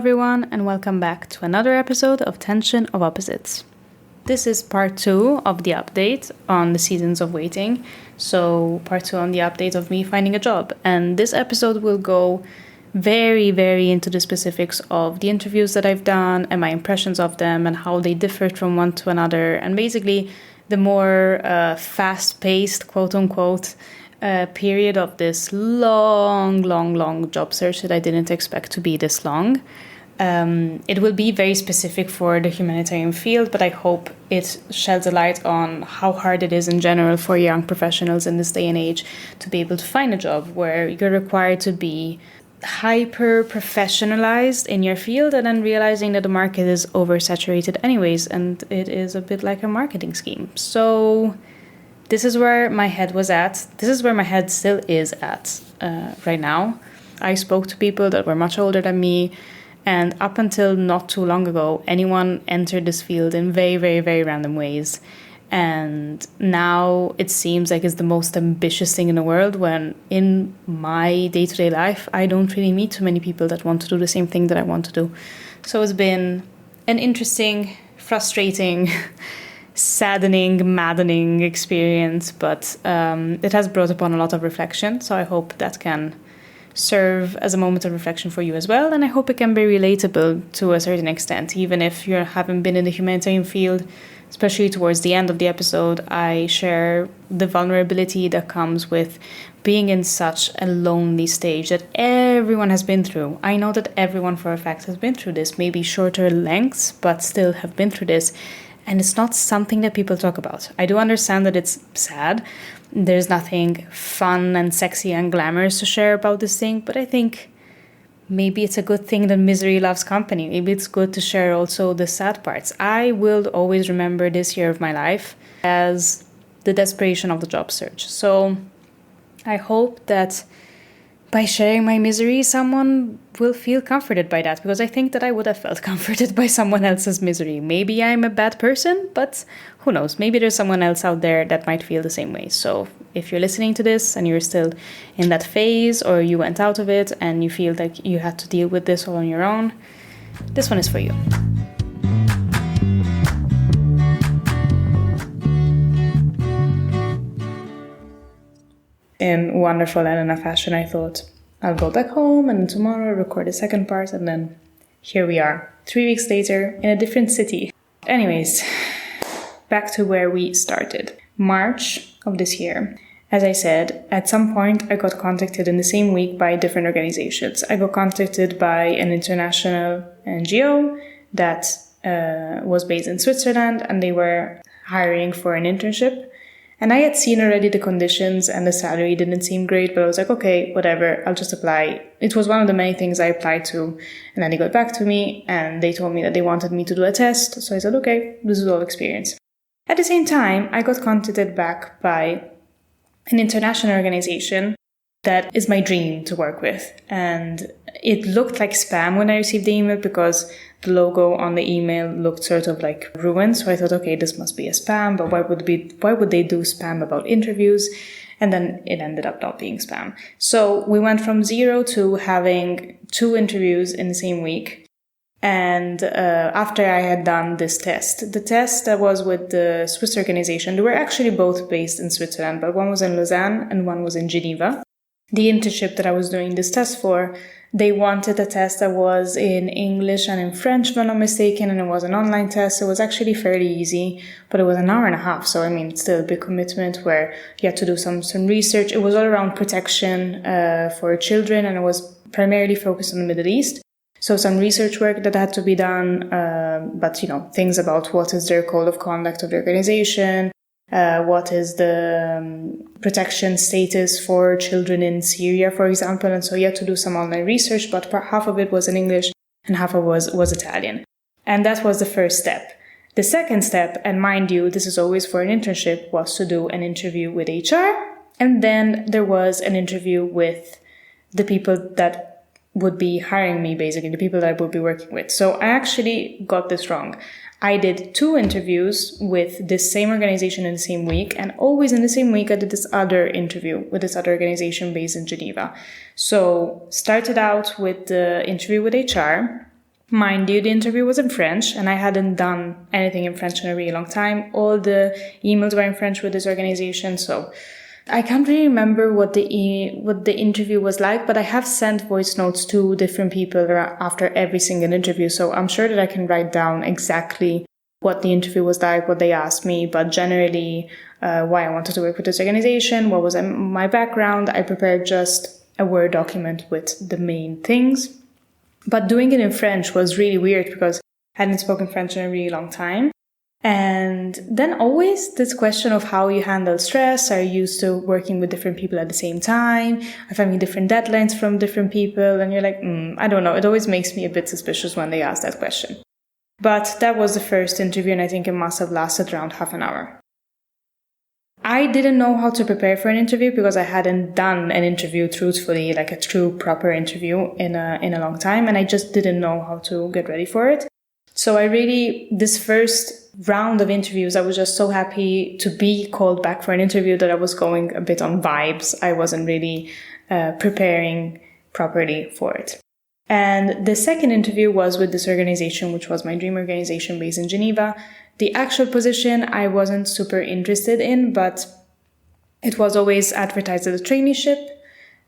everyone, and welcome back to another episode of Tension of Opposites. This is part 2 of the update on the seasons of waiting. So, part 2 on the update of me finding a job. And this episode will go very, very into the specifics of the interviews that I've done and my impressions of them and how they differed from one to another. And basically, the more fast-paced, quote-unquote, period of this long job search that I didn't expect to be this long. It will be very specific for the humanitarian field, but I hope it sheds a light on how hard it is in general for young professionals in this day and age to be able to find a job where you're required to be hyper professionalized in your field and then realizing that the market is oversaturated anyways, and it is a bit like a marketing scheme. So this is where my head was at. This is where my head still is at right now. I spoke to people that were much older than me, and up until not too long ago, anyone entered this field in very, very, very random ways. And now it seems like it's the most ambitious thing in the world, when in my day-to-day life, I don't really meet too many people that want to do the same thing that I want to do. So it's been an interesting, frustrating, saddening, maddening experience, but it has brought upon a lot of reflection. So I hope that can serve as a moment of reflection for you as well. And I hope it can be relatable to a certain extent, even if you haven't been in the humanitarian field. Especially towards the end of the episode, I share the vulnerability that comes with being in such a lonely stage that everyone has been through. I know that everyone for a fact has been through this, maybe shorter lengths, but still have been through this. And it's not something that people talk about. I do understand that it's sad. There's nothing fun and sexy and glamorous to share about this thing, but I think maybe it's a good thing that misery loves company. Maybe it's good to share also the sad parts. I will always remember this year of my life as the desperation of the job search. So I hope that by sharing my misery, someone will feel comforted by that, because I think that I would have felt comforted by someone else's misery. Maybe I'm a bad person, but who knows? Maybe there's someone else out there that might feel the same way. So if you're listening to this and you're still in that phase, or you went out of it and you feel like you had to deal with this all on your own, this one is for you. In wonderful Elena fashion, I thought, I'll go back home and tomorrow record the second part, and then here we are, 3 weeks later in a different city. Anyways, back to where we started. March of this year. As I said, at some point I got contacted in the same week by different organizations. I got contacted by an international NGO that was based in Switzerland, and they were hiring for an internship. And I had seen already the conditions and the salary didn't seem great, but I was like, okay, whatever, I'll just apply. It was one of the many things I applied to. And then they got back to me and they told me that they wanted me to do a test. So I said, okay, this is all experience. At the same time, I got contacted back by an international organization that is my dream to work with. And it looked like spam when I received the email, because the logo on the email looked sort of like ruined. So I thought, okay, this must be a spam, but why would they do spam about interviews? And then it ended up not being spam. So we went from 0 to having 2 interviews in the same week. And after I had done this test, the test that was with the Swiss organization, they were actually both based in Switzerland, but one was in Lausanne and one was in Geneva. The internship that I was doing this test for, they wanted a test that was in English and in French, if I'm not mistaken, and it was an online test. It was actually fairly easy, but it was an hour and a half. So, I mean, it's still a big commitment where you had to do some research. It was all around protection for children, and it was primarily focused on the Middle East. So some research work that had to be done, but, things about what is their code of conduct of the organization, what is the protection status for children in Syria, for example. And so you had to do some online research, but half of it was in English and half of it was Italian. And that was the first step. The second step, and mind you, this is always for an internship, was to do an interview with HR. And then there was an interview with the people that would be hiring me, basically, the people that I would be working with. So I actually got this wrong. I did 2 interviews with this same organization in the same week, and always in the same week I did this other interview with this other organization based in Geneva. So started out with the interview with HR, Mind you, the interview was in French, and I hadn't done anything in French in a really long time. All the emails were in French with this organization, so I can't really remember what the interview was like, but I have sent voice notes to different people after every single interview, so I'm sure that I can write down exactly what the interview was like, what they asked me, but generally why I wanted to work with this organization, what was my background. I prepared just a Word document with the main things. But doing it in French was really weird because I hadn't spoken French in a really long time. And then always this question of how you handle stress. Are you used to working with different people at the same time? Are having different deadlines from different people? And you're like, I don't know. It always makes me a bit suspicious when they ask that question. But that was the first interview, and I think it must have lasted around half an hour. I didn't know how to prepare for an interview because I hadn't done an interview truthfully, like a true proper interview in a long time, and I just didn't know how to get ready for it. So this first round of interviews, I was just so happy to be called back for an interview that I was going a bit on vibes. I wasn't really preparing properly for it. And the second interview was with this organization, which was my dream organization based in Geneva. The actual position I wasn't super interested in, but it was always advertised as a traineeship,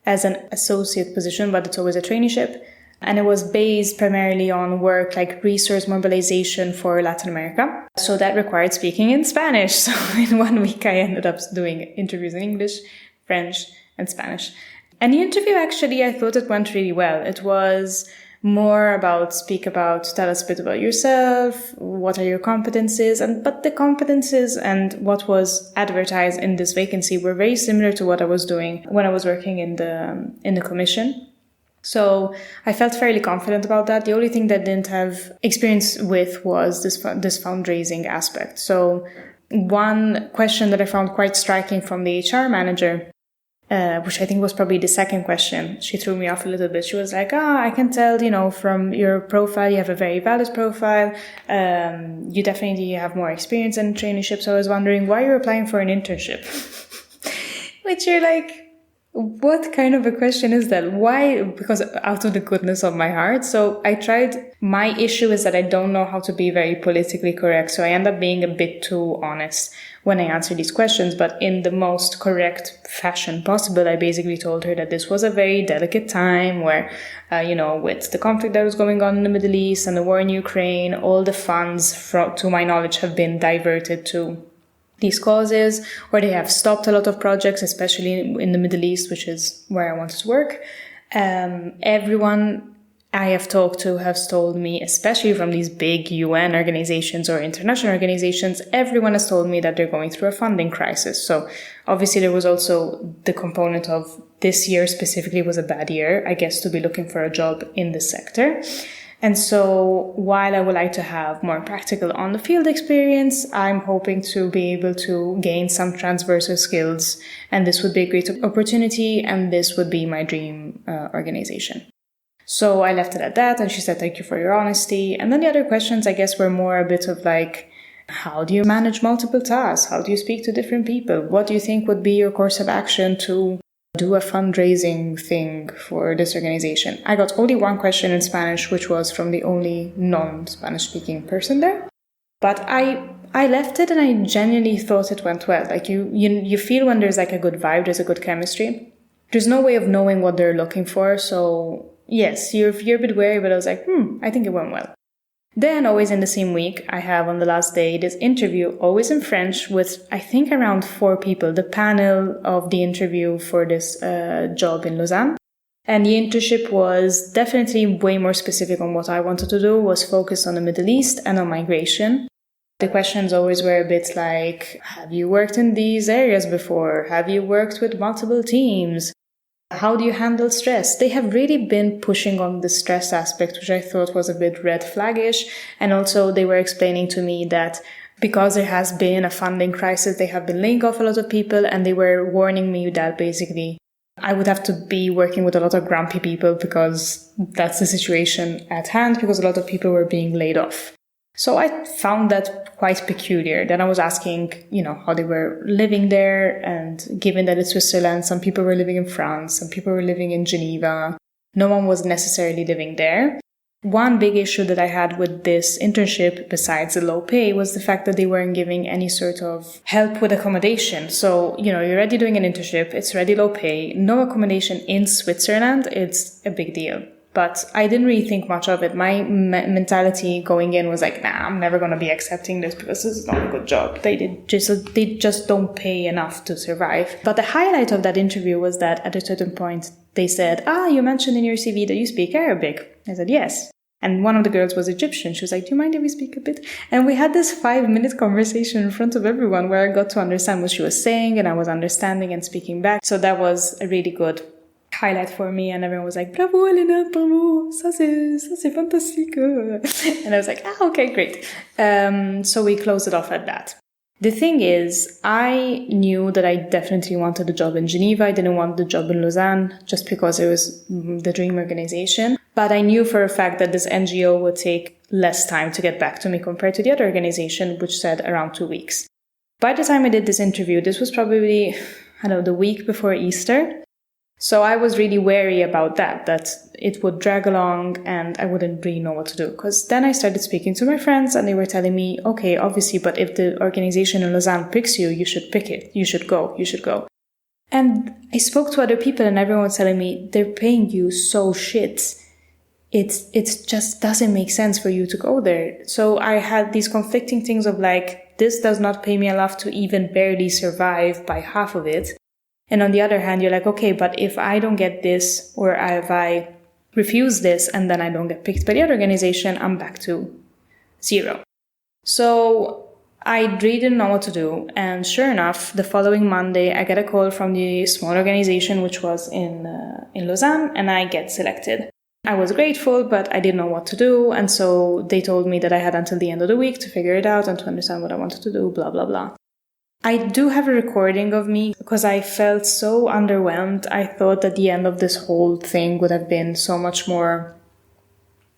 as an associate position, but it's always a traineeship. And it was based primarily on work like resource mobilization for Latin America. So that required speaking in Spanish. So in 1 week, I ended up doing interviews in English, French, and Spanish. And the interview, actually, I thought it went really well. It was more about tell us a bit about yourself, what are your competencies, but the competencies and what was advertised in this vacancy were very similar to what I was doing when I was working in the commission. So I felt fairly confident about that. The only thing that I didn't have experience with was this fundraising aspect. So one question that I found quite striking from the HR manager, which I think was probably the second question, she threw me off a little bit. She was like, I can tell, from your profile, you have a very valid profile. You definitely have more experience in traineeship. So I was wondering why you're applying for an internship. Which you're like, what kind of a question is that? Why? Because out of the goodness of my heart. So I tried. My issue is that I don't know how to be very politically correct. So I end up being a bit too honest when I answer these questions, but in the most correct fashion possible. I basically told her that this was a very delicate time where, with the conflict that was going on in the Middle East and the war in Ukraine, all the funds, to my knowledge, have been diverted to these causes, or they have stopped a lot of projects, especially in the Middle East, which is where I wanted to work. Everyone I have talked to has told me, especially from these big UN organizations or international organizations, everyone has told me that they're going through a funding crisis. So obviously there was also the component of this year specifically was a bad year, I guess, to be looking for a job in the sector. And so while I would like to have more practical on-the-field experience, I'm hoping to be able to gain some transversal skills. And this would be a great opportunity, and this would be my dream organization. So I left it at that, and she said, thank you for your honesty. And then the other questions, I guess, were more a bit of like, how do you manage multiple tasks? How do you speak to different people? What do you think would be your course of action to do a fundraising thing for this organization? I got only one question in Spanish, which was from the only non-Spanish speaking person there. But I left it and I genuinely thought it went well. Like you feel when there's like a good vibe, there's a good chemistry. There's no way of knowing what they're looking for. So yes, you're a bit wary, but I was like, I think it went well. Then, always in the same week, I have on the last day this interview, always in French, with I think around 4 people, the panel of the interview for this job in Lausanne. And the internship was definitely way more specific on what I wanted to do, was focused on the Middle East and on migration. The questions always were a bit like, have you worked in these areas before? Have you worked with multiple teams? How do you handle stress? They have really been pushing on the stress aspect, which I thought was a bit red flaggish. And also they were explaining to me that because there has been a funding crisis, they have been laying off a lot of people, and they were warning me that basically I would have to be working with a lot of grumpy people because that's the situation at hand, because a lot of people were being laid off. So I found that quite peculiar. Then I was asking, how they were living there. And given that it's Switzerland, some people were living in France, some people were living in Geneva. No one was necessarily living there. one big issue that I had with this internship, besides the low pay, was the fact that they weren't giving any sort of help with accommodation. So, you're already doing an internship, it's already low pay, no accommodation in Switzerland, it's a big deal. But I didn't really think much of it. My mentality going in was like, nah, I'm never going to be accepting this because this is not a good job. They just don't pay enough to survive. But the highlight of that interview was that at a certain point, they said, you mentioned in your CV that you speak Arabic. I said, yes. And one of the girls was Egyptian. She was like, do you mind if we speak a bit? And we had this 5-minute conversation in front of everyone where I got to understand what she was saying and I was understanding and speaking back. So that was a really good highlight for me. And everyone was like, bravo, Elena, bravo, ça c'est fantastique. And I was like, okay, great. So we closed it off at that. The thing is, I knew that I definitely wanted a job in Geneva. I didn't want the job in Lausanne just because it was the dream organization. But I knew for a fact that this NGO would take less time to get back to me compared to the other organization, which said around 2 weeks. By the time I did this interview, this was probably, the week before Easter. So I was really wary about that it would drag along and I wouldn't really know what to do. Because then I started speaking to my friends and they were telling me, okay, obviously, but if the organization in Lausanne picks you, you should pick it. You should go. And I spoke to other people and everyone was telling me, they're paying you so shit. It just doesn't make sense for you to go there. So I had these conflicting things of like, this does not pay me enough to even barely survive by half of it. And on the other hand, you're like, okay, but if I don't get this or if I refuse this and then I don't get picked by the other organization, I'm back to 0. So I really didn't know what to do. And sure enough, the following Monday, I get a call from the small organization, which was in Lausanne, and I get selected. I was grateful, but I didn't know what to do. And so they told me that I had until the end of the week to figure it out and to understand what I wanted to do, blah, blah, blah. I do have a recording of me because I felt so underwhelmed. I thought that the end of this whole thing would have been so much more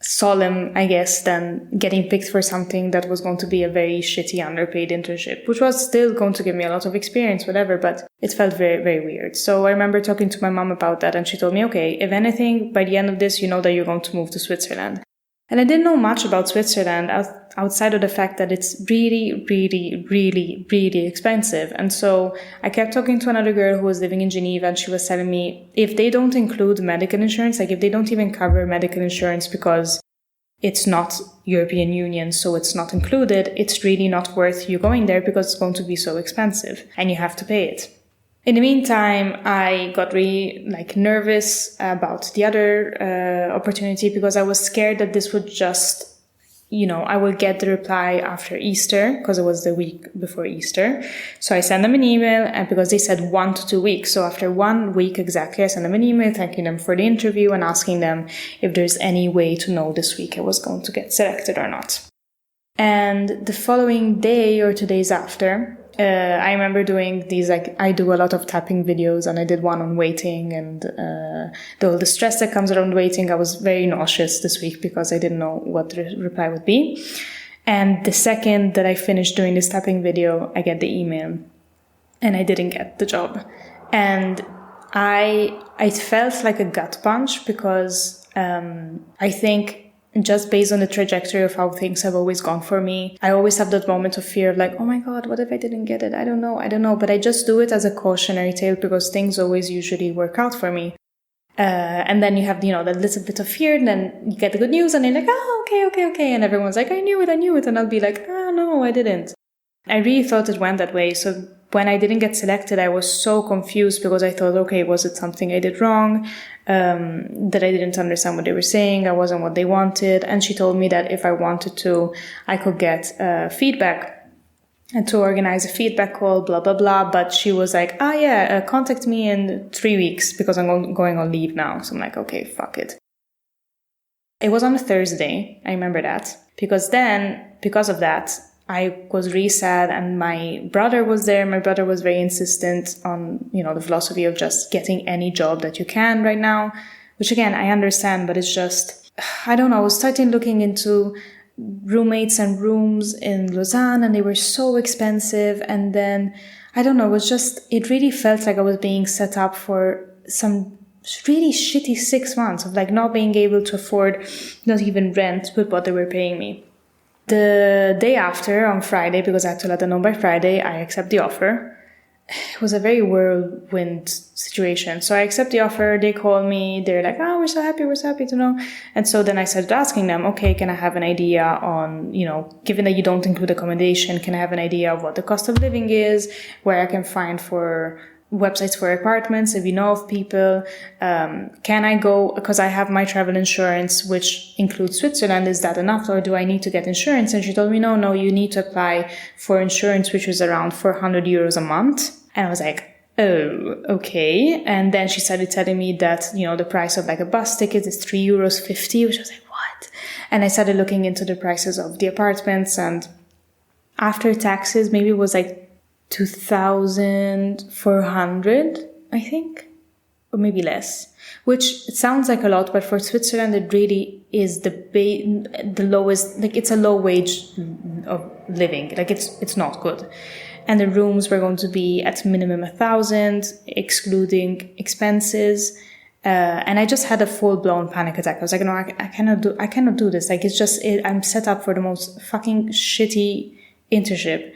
solemn, I guess, than getting picked for something that was going to be a very shitty underpaid internship, which was still going to give me a lot of experience, whatever, but it felt very, very weird. So I remember talking to my mom about that and she told me, okay, if anything, by the end of this, you know that you're going to move to Switzerland. And I didn't know much about Switzerland outside of the fact that it's really, really, really, really expensive. And so I kept talking to another girl who was living in Geneva and she was telling me if they don't include medical insurance, like if they don't even cover medical insurance because it's not European Union, so it's not included, it's really not worth you going there because it's going to be so expensive and you have to pay it. In the meantime, I got really nervous about the other opportunity because I was scared that this would just, I would get the reply after Easter because it was the week before Easter. So I sent them an email and because they said 1 to 2 weeks. So after 1 week exactly, I sent them an email thanking them for the interview and asking them if there's any way to know this week I was going to get selected or not. And the following day or 2 days after, I remember doing these, I do a lot of tapping videos and I did one on waiting and the stress that comes around waiting. I was very nauseous this week because I didn't know what the reply would be. And the second that I finished doing this tapping video, I get the email and I didn't get the job. And I felt like a gut punch because I think just based on the trajectory of how things have always gone for me, I always have that moment of fear of like, oh my God, what if I didn't get it? I don't know. But I just do it as a cautionary tale because things always usually work out for me. And then you have, that little bit of fear and then you get the good news and you're like, okay. And everyone's like, I knew it. And I'll be like, no, I didn't. I really thought it went that way. So when I didn't get selected, I was so confused because I thought, okay, was it something I did wrong? That I didn't understand what they were saying. I wasn't what they wanted. And she told me that if I wanted to, I could get feedback and to organize a feedback call, blah, blah, blah. But she was like, contact me in 3 weeks because I'm going on leave now. So I'm like, okay, fuck it. It was on a Thursday. I remember that because of that, I was really sad and my brother was there. My brother was very insistent on, the philosophy of just getting any job that you can right now, which again, I understand, but it's just, I don't know. I was starting looking into roommates and rooms in Lausanne and they were so expensive. And then, I don't know, it really felt like I was being set up for some really shitty 6 months of like not being able to afford not even rent with what they were paying me. The day after, on Friday, because I had to let them know by Friday, I accept the offer. It was a very whirlwind situation. So I accept the offer, they call me, they're like, oh, we're so happy to know. And so then I started asking them, okay, can I have an idea on, given that you don't include accommodation, can I have an idea of what the cost of living is, where I can find for websites for apartments, if you know of people, can I go, because I have my travel insurance, which includes Switzerland, is that enough, or do I need to get insurance? And she told me, no, you need to apply for insurance, which was around 400 euros a month. And I was like, oh, okay. And then she started telling me that, the price of like a bus ticket is €3.50, which I was like, what? And I started looking into the prices of the apartments, and after taxes, maybe it was like 2,400, I think, or maybe less, which it sounds like a lot, but for Switzerland, it really is the lowest, like it's a low wage of living. Like it's not good. And the rooms were going to be at minimum 1,000, excluding expenses. And I just had a full-blown panic attack. I was like, no, I cannot do this. Like, I'm set up for the most fucking shitty internship.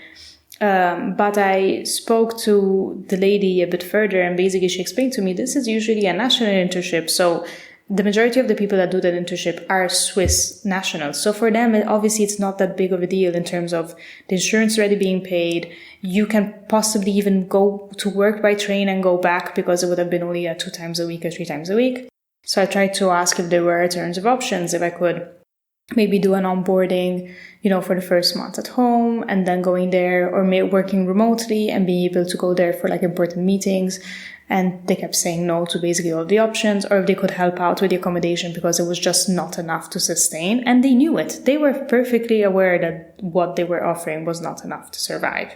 But I spoke to the lady a bit further, and basically she explained to me, this is usually a national internship. So the majority of the people that do that internship are Swiss nationals. So for them, obviously it's not that big of a deal in terms of the insurance already being paid. You can possibly even go to work by train and go back, because it would have been only 2 times a week or 3 times a week. So I tried to ask if there were alternative options, if I could maybe do an onboarding, for the first month at home, and then going there, or working remotely and being able to go there for like important meetings. And they kept saying no to basically all the options, or if they could help out with the accommodation, because it was just not enough to sustain. And they knew it. They were perfectly aware that what they were offering was not enough to survive.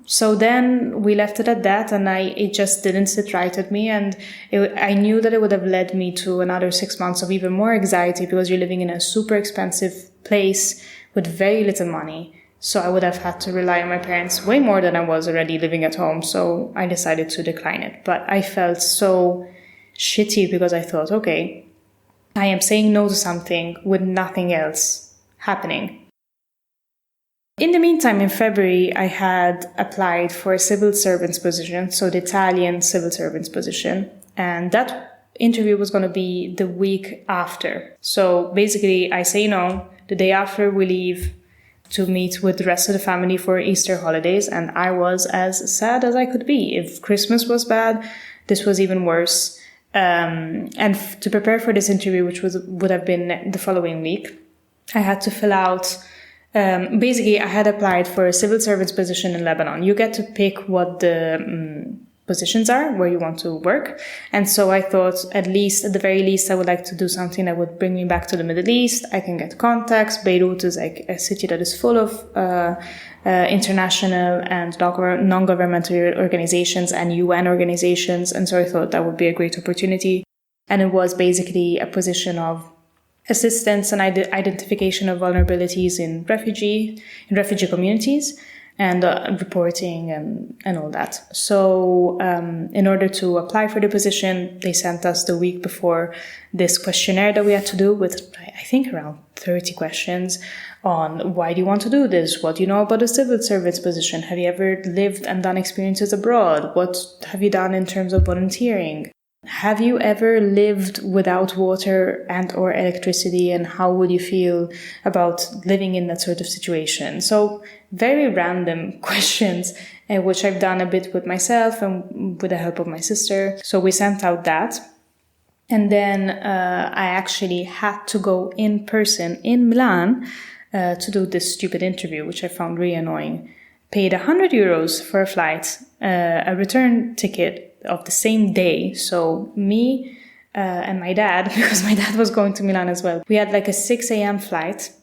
So then we left it at that, and it just didn't sit right with me. And I knew that it would have led me to another 6 months of even more anxiety, because you're living in a super expensive place with very little money. So I would have had to rely on my parents way more than I was already living at home. So I decided to decline it. But I felt so shitty, because I thought, okay, I am saying no to something with nothing else happening. In the meantime, in February, I had applied for a civil servant's position, so the Italian civil servant's position. And that interview was going to be the week after. So basically, I say no. The day after, we leave to meet with the rest of the family for Easter holidays. And I was as sad as I could be. If Christmas was bad, this was even worse. And to prepare for this interview, which would have been the following week, I had to fill out... basically, I had applied for a civil servant's position in Lebanon. You get to pick what the positions are, where you want to work. And so I thought, at the very least, I would like to do something that would bring me back to the Middle East. I can get contacts. Beirut is like a city that is full of international and non-governmental organizations and UN organizations. And so I thought that would be a great opportunity. And it was basically a position of assistance and identification of vulnerabilities in refugee communities, and reporting and all that. So in order to apply for the position, they sent us the week before this questionnaire that we had to do with, I think, around 30 questions on why do you want to do this? What do you know about the civil service position? Have you ever lived and done experiences abroad? What have you done in terms of volunteering? Have you ever lived without water and or electricity, and how would you feel about living in that sort of situation? So very random questions, which I've done a bit with myself and with the help of my sister. So we sent out that. And then I actually had to go in person in Milan to do this stupid interview, which I found really annoying. Paid 100 euros for a flight, a return ticket of the same day. So me and my dad, because my dad was going to Milan as well, we had like a 6 a.m. flight.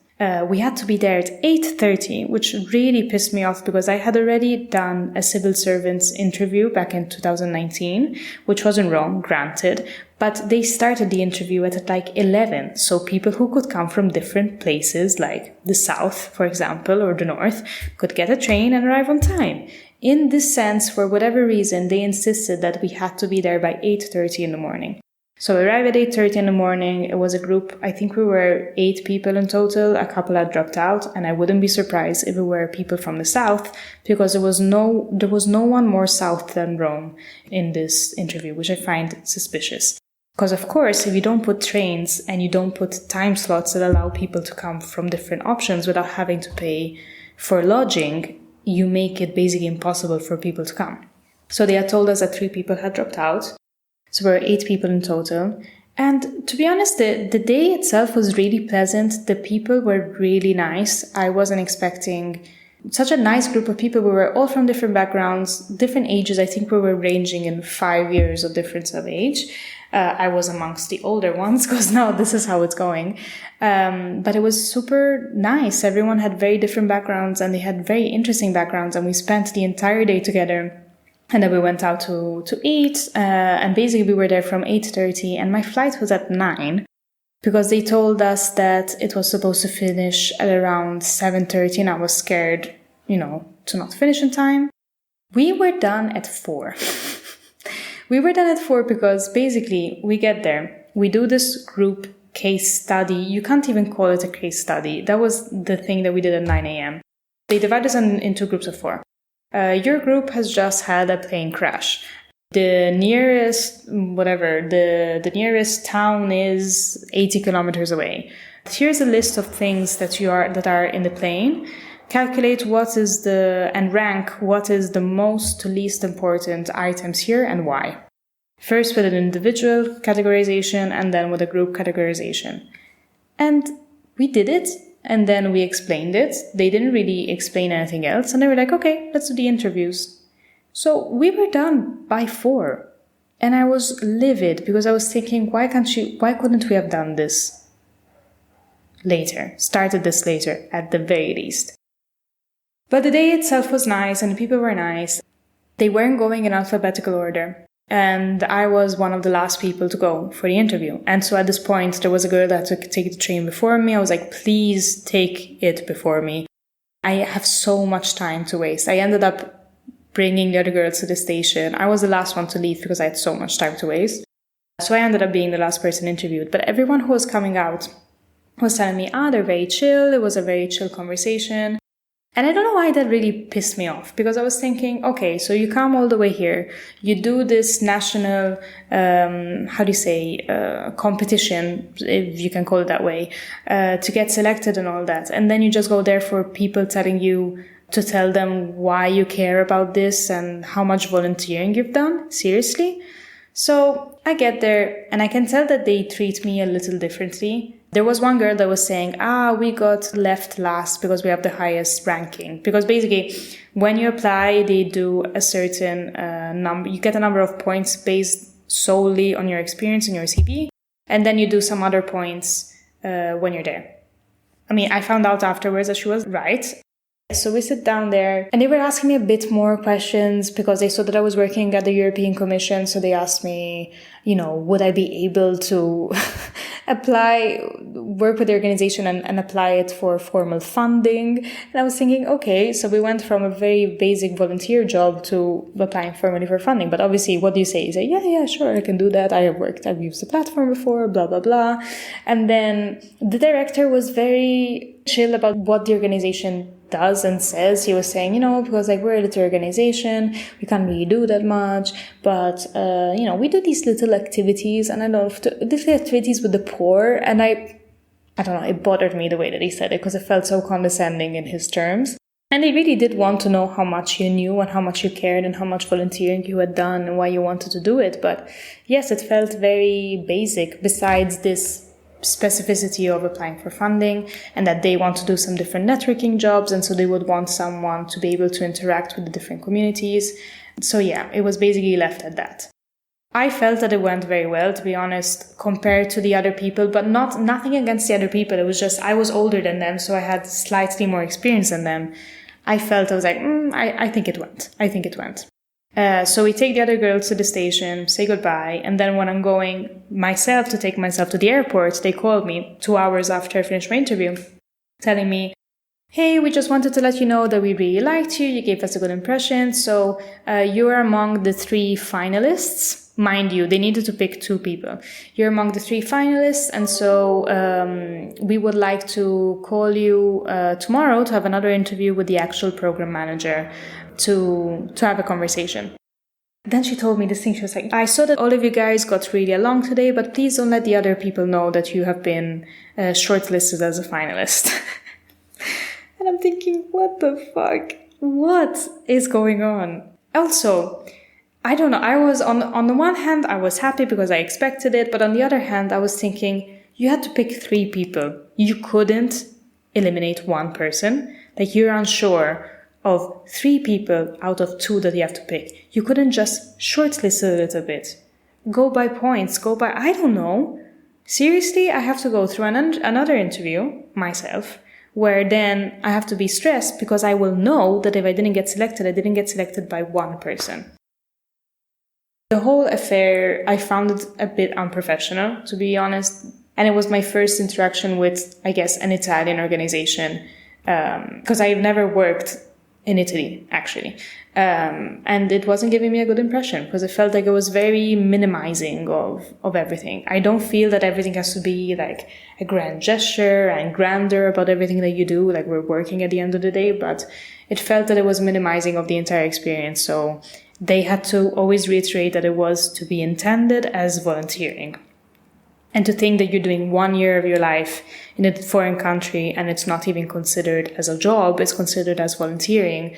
We had to be there at 8:30, which really pissed me off, because I had already done a civil servant's interview back in 2019, which wasn't wrong, granted, but they started the interview at like 11. So people who could come from different places, like the south, for example, or the north, could get a train and arrive on time. In this sense, for whatever reason, they insisted that we had to be there by 8:30 in the morning. So we arrived at 8:30 in the morning. It was a group, I think we were 8 people in total. A couple had dropped out, and I wouldn't be surprised if it were people from the south, because there was no one more south than Rome in this interview, which I find suspicious. Because of course, if you don't put trains and you don't put time slots that allow people to come from different options without having to pay for lodging, you make it basically impossible for people to come. So they had told us that 3 people had dropped out. So we were 8 people in total. And to be honest, the day itself was really pleasant. The people were really nice. I wasn't expecting such a nice group of people. We were all from different backgrounds, different ages. I think we were ranging in 5 years of difference of age. I was amongst the older ones because now this is how it's going. But it was super nice. Everyone had very different backgrounds and they had very interesting backgrounds. And we spent the entire day together. And then we went out to eat, and basically we were there from 8:30, and my flight was at 9, because they told us that it was supposed to finish at around 7:30, and I was scared, to not finish in time. We were done at 4. We were done at 4 because basically we get there, we do this group case study. You can't even call it a case study. That was the thing that we did at 9 a.m. They divide us into groups of 4. Your group has just had a plane crash. The nearest, the nearest town is 80 kilometers away. Here's a list of things that are in the plane. Calculate and rank what is the most to least important items here and why. First with an individual categorization and then with a group categorization. And we did it. And then we explained it. They didn't really explain anything else. And they were like, okay, let's do the interviews. So we were done by 4. And I was livid because I was thinking, why couldn't we have done this later? Started this later, at the very least. But the day itself was nice and the people were nice. They weren't going in alphabetical order. And I was one of the last people to go for the interview. And so at this point, there was a girl that took the train before me. I was like, please take it before me. I have so much time to waste. I ended up bringing the other girls to the station. I was the last one to leave because I had so much time to waste. So I ended up being the last person interviewed. But everyone who was coming out was telling me, they're very chill. It was a very chill conversation. And I don't know why that really pissed me off, because I was thinking, okay, so you come all the way here, you do this national, competition, if you can call it that way, to get selected and all that. And then you just go there for people telling you to tell them why you care about this and how much volunteering you've done. Seriously? So I get there and I can tell that they treat me a little differently. There was one girl that was saying, we got left last because we have the highest ranking. Because basically, when you apply, they do a certain number. You get a number of points based solely on your experience and your CV. And then you do some other points when you're there. I mean, I found out afterwards that she was right. So we sit down there and they were asking me a bit more questions because they saw that I was working at the European Commission. So they asked me, would I be able to work with the organization and apply it for formal funding? And I was thinking, okay, so we went from a very basic volunteer job to applying formally for funding. But obviously, what do you say? You say, yeah, sure, I can do that. I've used the platform before, blah, blah, blah. And then the director was very chill about what the organization does and says. He was saying, because we're a little organization, we can't really do that much, but we do these little activities, and I love these activities with the poor. And I don't know, it bothered me the way that he said it because it felt so condescending in his terms. And they really did want to know how much you knew and how much you cared and how much volunteering you had done and why you wanted to do it. But yes, it felt very basic, besides this specificity of applying for funding, and that they want to do some different networking jobs, and so they would want someone to be able to interact with the different communities. So yeah, it was basically left at that. I felt that it went very well, to be honest, compared to the other people, but nothing against the other people. It was just I was older than them, so I had slightly more experience than them. I was like, I think it went. So we take the other girls to the station, say goodbye, and then when I'm going myself to take myself to the airport, they called me 2 hours after I finished my interview, telling me, Hey, we just wanted to let you know that we really liked you. You gave us a good impression. So you are among the 3 finalists. Mind you, they needed to pick 2 people. You're among the 3 finalists. And so we would like to call you tomorrow to have another interview with the actual program manager to have a conversation. Then she told me this thing. She was like, I saw that all of you guys got really along today, but please don't let the other people know that you have been shortlisted as a finalist. And I'm thinking, what the fuck? What is going on? Also, I don't know. I was on the one hand, I was happy because I expected it. But on the other hand, I was thinking, you had to pick 3 people. You couldn't eliminate 1 person. Like, you're unsure of 3 people out of 2 that you have to pick. You couldn't just shortlist a little bit. Go by points, I don't know. Seriously, I have to go through another interview myself, where then I have to be stressed because I will know that if I didn't get selected, I didn't get selected by 1 person. The whole affair, I found it a bit unprofessional, to be honest. And it was my first interaction with, I guess, an Italian organization, because I've never worked in Italy, actually. And it wasn't giving me a good impression because it felt like it was very minimizing of everything. I don't feel that everything has to be like a grand gesture and grander about everything that you do, like we're working at the end of the day, but it felt that it was minimizing of the entire experience. So they had to always reiterate that it was to be intended as volunteering. And to think that you're doing 1 year of your life in a foreign country and it's not even considered as a job, it's considered as volunteering.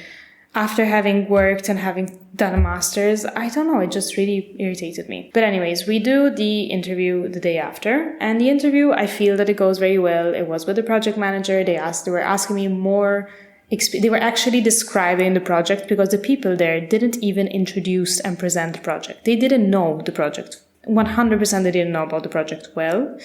After having worked and having done a master's, I don't know, it just really irritated me. But anyways, we do the interview the day after. And the interview, I feel that it goes very well. It was with the project manager. They were asking me more. They were actually describing the project because the people there didn't even introduce and present the project. They didn't know the project. 100% they didn't know about the project well.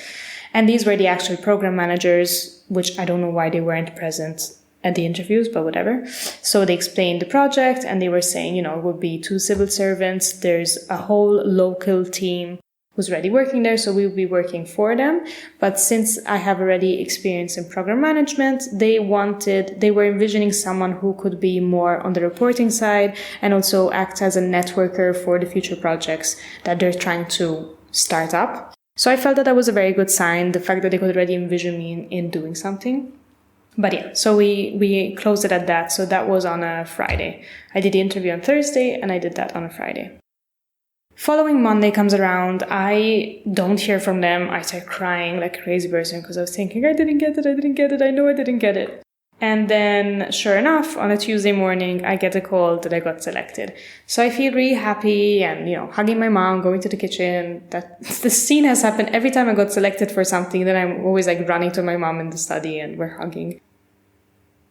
And these were the actual program managers, which I don't know why they weren't present at the interviews, but whatever. So they explained the project and they were saying, it would be 2 civil servants. There's a whole local team who's already working there, so we will be working for them. But since I have already experience in program management, they were envisioning someone who could be more on the reporting side and also act as a networker for the future projects that they're trying to start up. So I felt that was a very good sign, the fact that they could already envision me in doing something. But yeah, so we closed it at that. So that was on a Friday. I did the interview on Thursday and I did that on a Friday. Following Monday comes around, I don't hear from them. I start crying like a crazy person because I was thinking, I didn't get it, I know I didn't get it. And then, sure enough, on a Tuesday morning, I get a call that I got selected. So I feel really happy and, hugging my mom, going to the kitchen. That the scene has happened every time I got selected for something. Then I'm always like running to my mom in the study and we're hugging.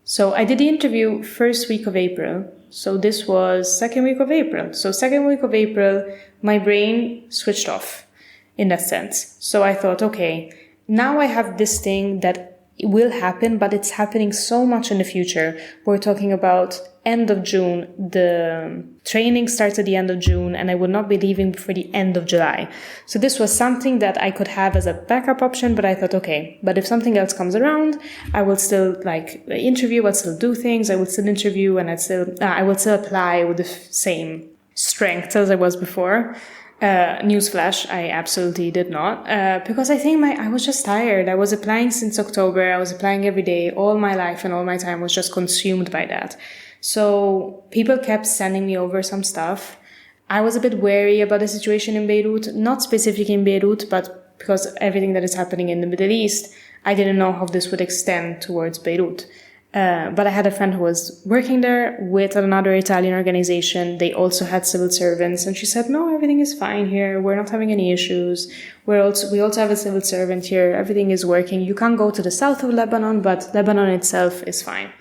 So I did the interview first week of April. So this was second week of April. So second week of April, my brain switched off in that sense. So I thought, okay, now I have this thing that will happen, but it's happening so much in the future. We're talking about end of June. The training starts at the end of June and I would not be leaving before the end of July. So this was something that I could have as a backup option, but I thought, okay, but if something else comes around, I will still interview, I'll still do things, I will still interview and I will still apply with the same strength as I was before. Newsflash, I absolutely did not, because I think I was just tired. I was applying since October. I was applying every day. All my life and all my time was just consumed by that. So people kept sending me over some stuff. I was a bit wary about the situation in Beirut, not specific in Beirut, but because everything that is happening in the Middle East, I didn't know how this would extend towards Beirut. But I had a friend who was working there with another Italian organization. They also had civil servants. And she said, no, everything is fine here. We're not having any issues. We also have a civil servant here. Everything is working. You can't go to the south of Lebanon, but Lebanon itself is fine.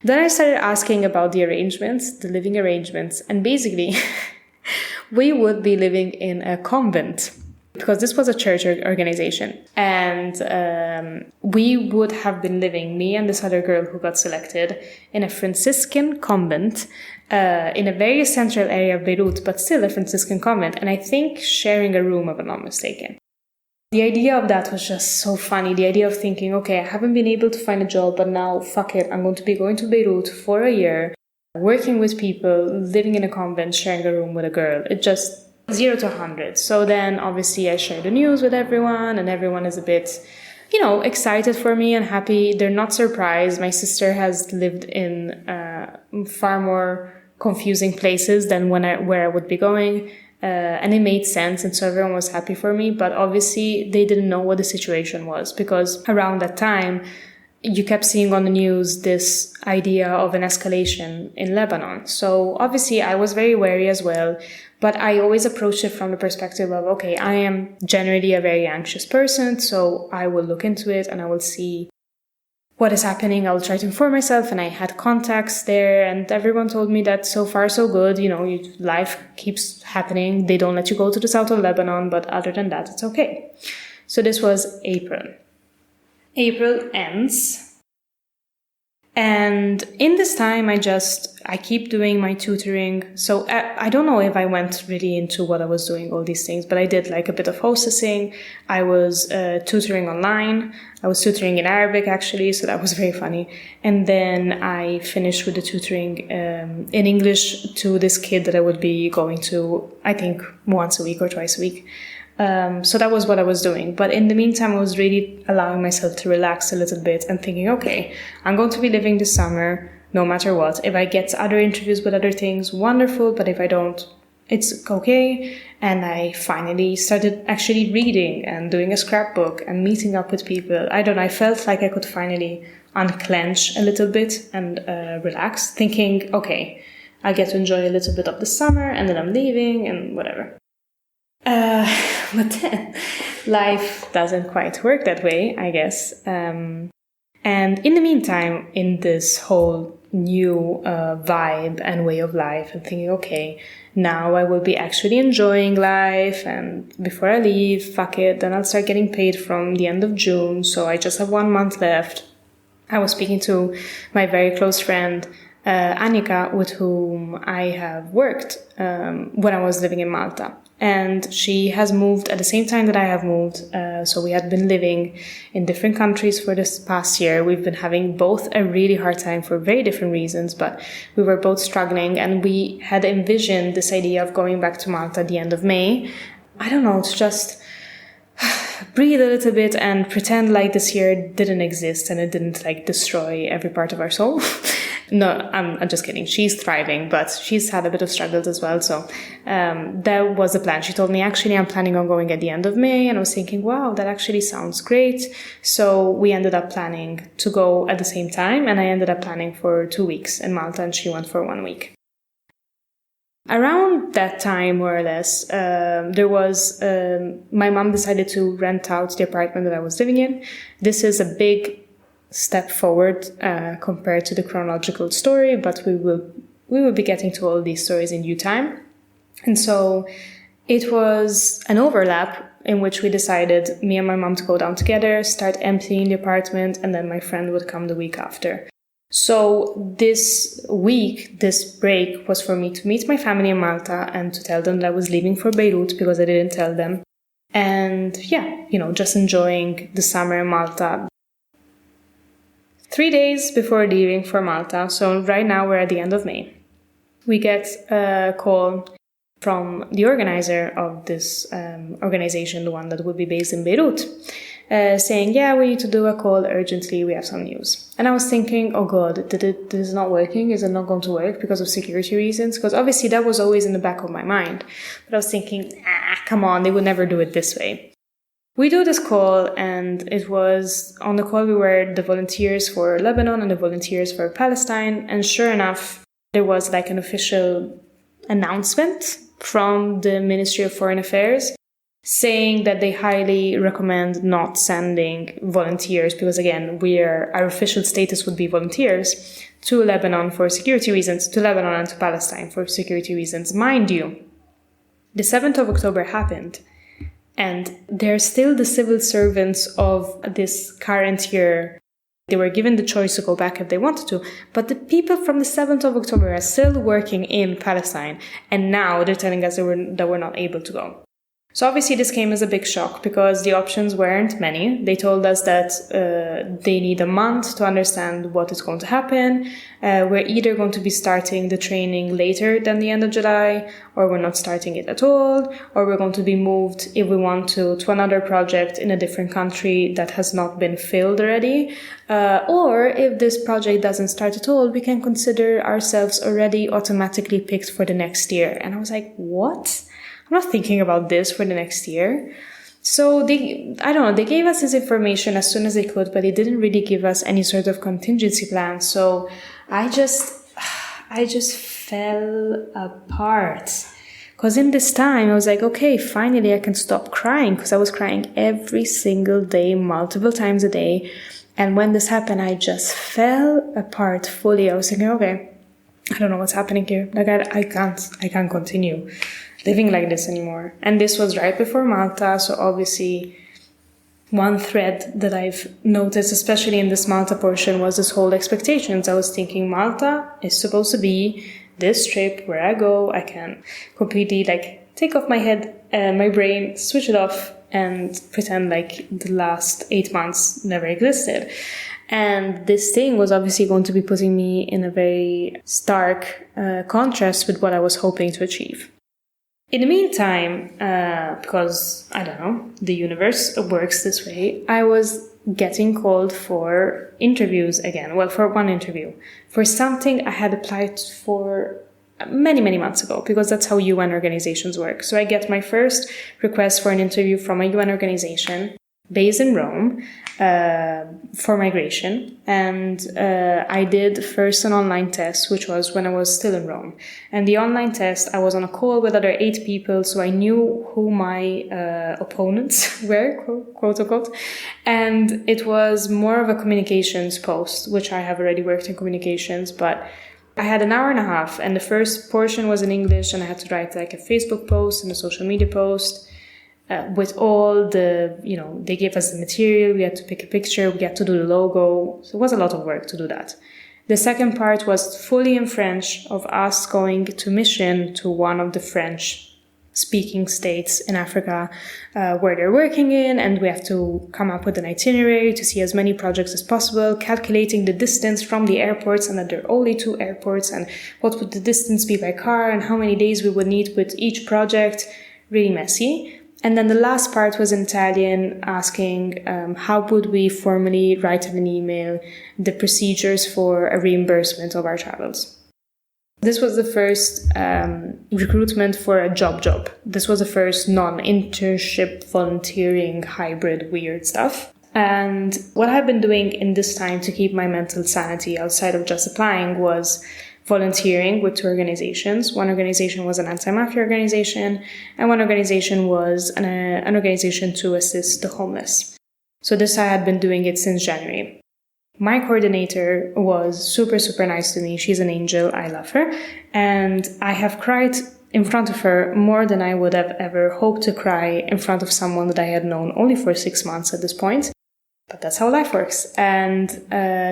Then I started asking about the arrangements, the living arrangements. And basically, we would be living in a convent, because this was a church organization. And we would have been living, me and this other girl who got selected, in a Franciscan convent in a very central area of Beirut, but still a Franciscan convent. And I think sharing a room, if I'm not mistaken. The idea of that was just so funny. The idea of thinking, okay, I haven't been able to find a job, but now, fuck it, I'm going to be going to Beirut for a year, working with people, living in a convent, sharing a room with a girl. It just 0 to 100. So then obviously I share the news with everyone, and everyone is a bit, excited for me and happy. They're not surprised. My sister has lived in far more confusing places than where I would be going. And it made sense, and so everyone was happy for me. But obviously they didn't know what the situation was, because around that time you kept seeing on the news this idea of an escalation in Lebanon. So obviously I was very wary as well, but I always approached it from the perspective of, okay, I am generally a very anxious person, so I will look into it and I will see what is happening. I will try to inform myself, and I had contacts there, and everyone told me that so far so good, life keeps happening. They don't let you go to the south of Lebanon, but other than that, it's okay. So this was April. April ends. And in this time, I keep doing my tutoring. So I don't know if I went really into what I was doing, all these things, but I did like a bit of hostessing. I was tutoring online. I was tutoring in Arabic, actually, so that was very funny. And then I finished with the tutoring in English to this kid that I would be going to, I think, once a week or twice a week. So that was what I was doing. But in the meantime, I was really allowing myself to relax a little bit and thinking, okay, I'm going to be living this summer no matter what. If I get other interviews with other things, wonderful. But if I don't, it's okay. And I finally started actually reading and doing a scrapbook and meeting up with people. I felt like I could finally unclench a little bit and relax, thinking, okay, I get to enjoy a little bit of the summer and then I'm leaving and whatever. But then life doesn't quite work that way, I guess. And in the meantime, in this whole new vibe and way of life, and thinking, okay, now I will be actually enjoying life, and before I leave, fuck it, then I'll start getting paid from the end of June, so I just have 1 month left. I was speaking to my very close friend, Annika, with whom I have worked when I was living in Malta. And she has moved at the same time that I have moved. So we had been living in different countries for this past year. We've been having both a really hard time for very different reasons, but we were both struggling, and we had envisioned this idea of going back to Malta at the end of May. I don't know, to just breathe a little bit and pretend like this year didn't exist and it didn't destroy every part of our soul. No, I'm just kidding. She's thriving, but she's had a bit of struggles as well. So that was the plan. She told me, actually, I'm planning on going at the end of May. And I was thinking, wow, that actually sounds great. So we ended up planning to go at the same time. And I ended up planning for 2 weeks in Malta, and she went for 1 week. Around that time, more or less, there was, my mom decided to rent out the apartment that I was living in. This is a big step forward compared to the chronological story, but we will be getting to all these stories in due time. And so it was an overlap in which we decided, me and my mom, to go down together, start emptying the apartment, and then my friend would come the week after. So this week, this break, was for me to meet my family in Malta and to tell them that I was leaving for Beirut, because I didn't tell them. And just enjoying the summer in Malta. 3 days before leaving for Malta, so right now we're at the end of May, we get a call from the organizer of this organization, the one that would be based in Beirut, saying, yeah, we need to do a call urgently, we have some news. And I was thinking, oh God, this is not working? Is it not going to work because of security reasons? Because obviously that was always in the back of my mind. But I was thinking, come on, they would never do it this way. We do this call, and it was, on the call we were the volunteers for Lebanon and the volunteers for Palestine, and sure enough, there was an official announcement from the Ministry of Foreign Affairs saying that they highly recommend not sending volunteers, because again, our official status would be volunteers, to Lebanon for security reasons, to Lebanon and to Palestine for security reasons. Mind you, the 7th of October happened, and they're still the civil servants of this current year. They were given the choice to go back if they wanted to, but the people from the 7th of October are still working in Palestine, and now they're telling us that we're not able to go. So obviously this came as a big shock because the options weren't many. They told us that they need a month to understand what is going to happen. We're either going to be starting the training later than the end of July, or we're not starting it at all, or we're going to be moved, if we want to another project in a different country that has not been filled already. Or if this project doesn't start at all, we can consider ourselves already automatically picked for the next year. And I was like, what? I'm not thinking about this for the next year. So they gave us this information as soon as they could, but they didn't really give us any sort of contingency plan. So I just fell apart. Because in this time, I was like, okay, finally I can stop crying, because I was crying every single day, multiple times a day. And when this happened, I just fell apart fully. I was thinking, okay, I don't know what's happening here. Like, I can't continue living like this anymore. And this was right before Malta, so obviously one thread that I've noticed, especially in this Malta portion, was this whole expectations. I was thinking Malta is supposed to be this trip where I go, I can completely take off my head, my brain, switch it off, and pretend like the last 8 months never existed. And this thing was obviously going to be putting me in a very stark contrast with what I was hoping to achieve. In the meantime, because, I don't know, the universe works this way, I was getting called for interviews again. Well, for one interview. For something I had applied for many, many months ago, because that's how UN organizations work. So I get my first request for an interview from a UN organization based in Rome for migration. And I did first an online test, which was when I was still in Rome. And the online test, I was on a call with other 8 people, so I knew who my opponents were, quote unquote. And it was more of a communications post, which I have already worked in communications, but I had an hour and a half, and the first portion was in English, and I had to write a Facebook post and a social media post. With all the, they gave us the material, we had to pick a picture, we had to do the logo. So it was a lot of work to do that. The second part was fully in French, of us going to mission to one of the French-speaking states in Africa where they're working in, and we have to come up with an itinerary to see as many projects as possible, calculating the distance from the airports, and that there are only 2 airports, and what would the distance be by car, and how many days we would need with each project. Really messy. And then the last part was in Italian, asking how would we formally write in an email the procedures for a reimbursement of our travels. This was the first recruitment for a job. This was the first non-internship, volunteering, hybrid, weird stuff. And what I've been doing in this time to keep my mental sanity outside of just applying was volunteering with 2 organizations. One organization was an anti-mafia organization, and one organization was an organization to assist the homeless. So this, I had been doing it since January. My coordinator was super, super nice to me. She's an angel. I love her. And I have cried in front of her more than I would have ever hoped to cry in front of someone that I had known only for 6 months at this point. But that's how life works. And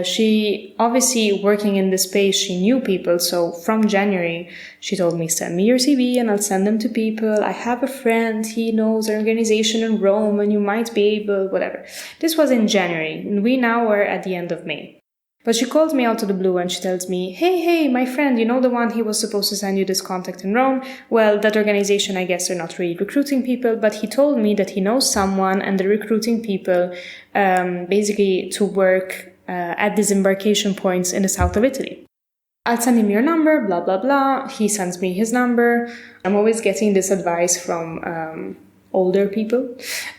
she, obviously working in this space, she knew people. So from January, she told me, send me your CV and I'll send them to people. I have a friend, he knows an organization in Rome and you might be able, whatever. This was in January, and we now are at the end of May. But she calls me out of the blue and she tells me, hey, my friend, you know the one he was supposed to send you this contact in Rome? Well, that organization, I guess, they're not really recruiting people, but he told me that he knows someone and they're recruiting people basically to work at disembarkation points in the south of Italy. I'll send him your number, blah, blah, blah. He sends me his number. I'm always getting this advice from older people.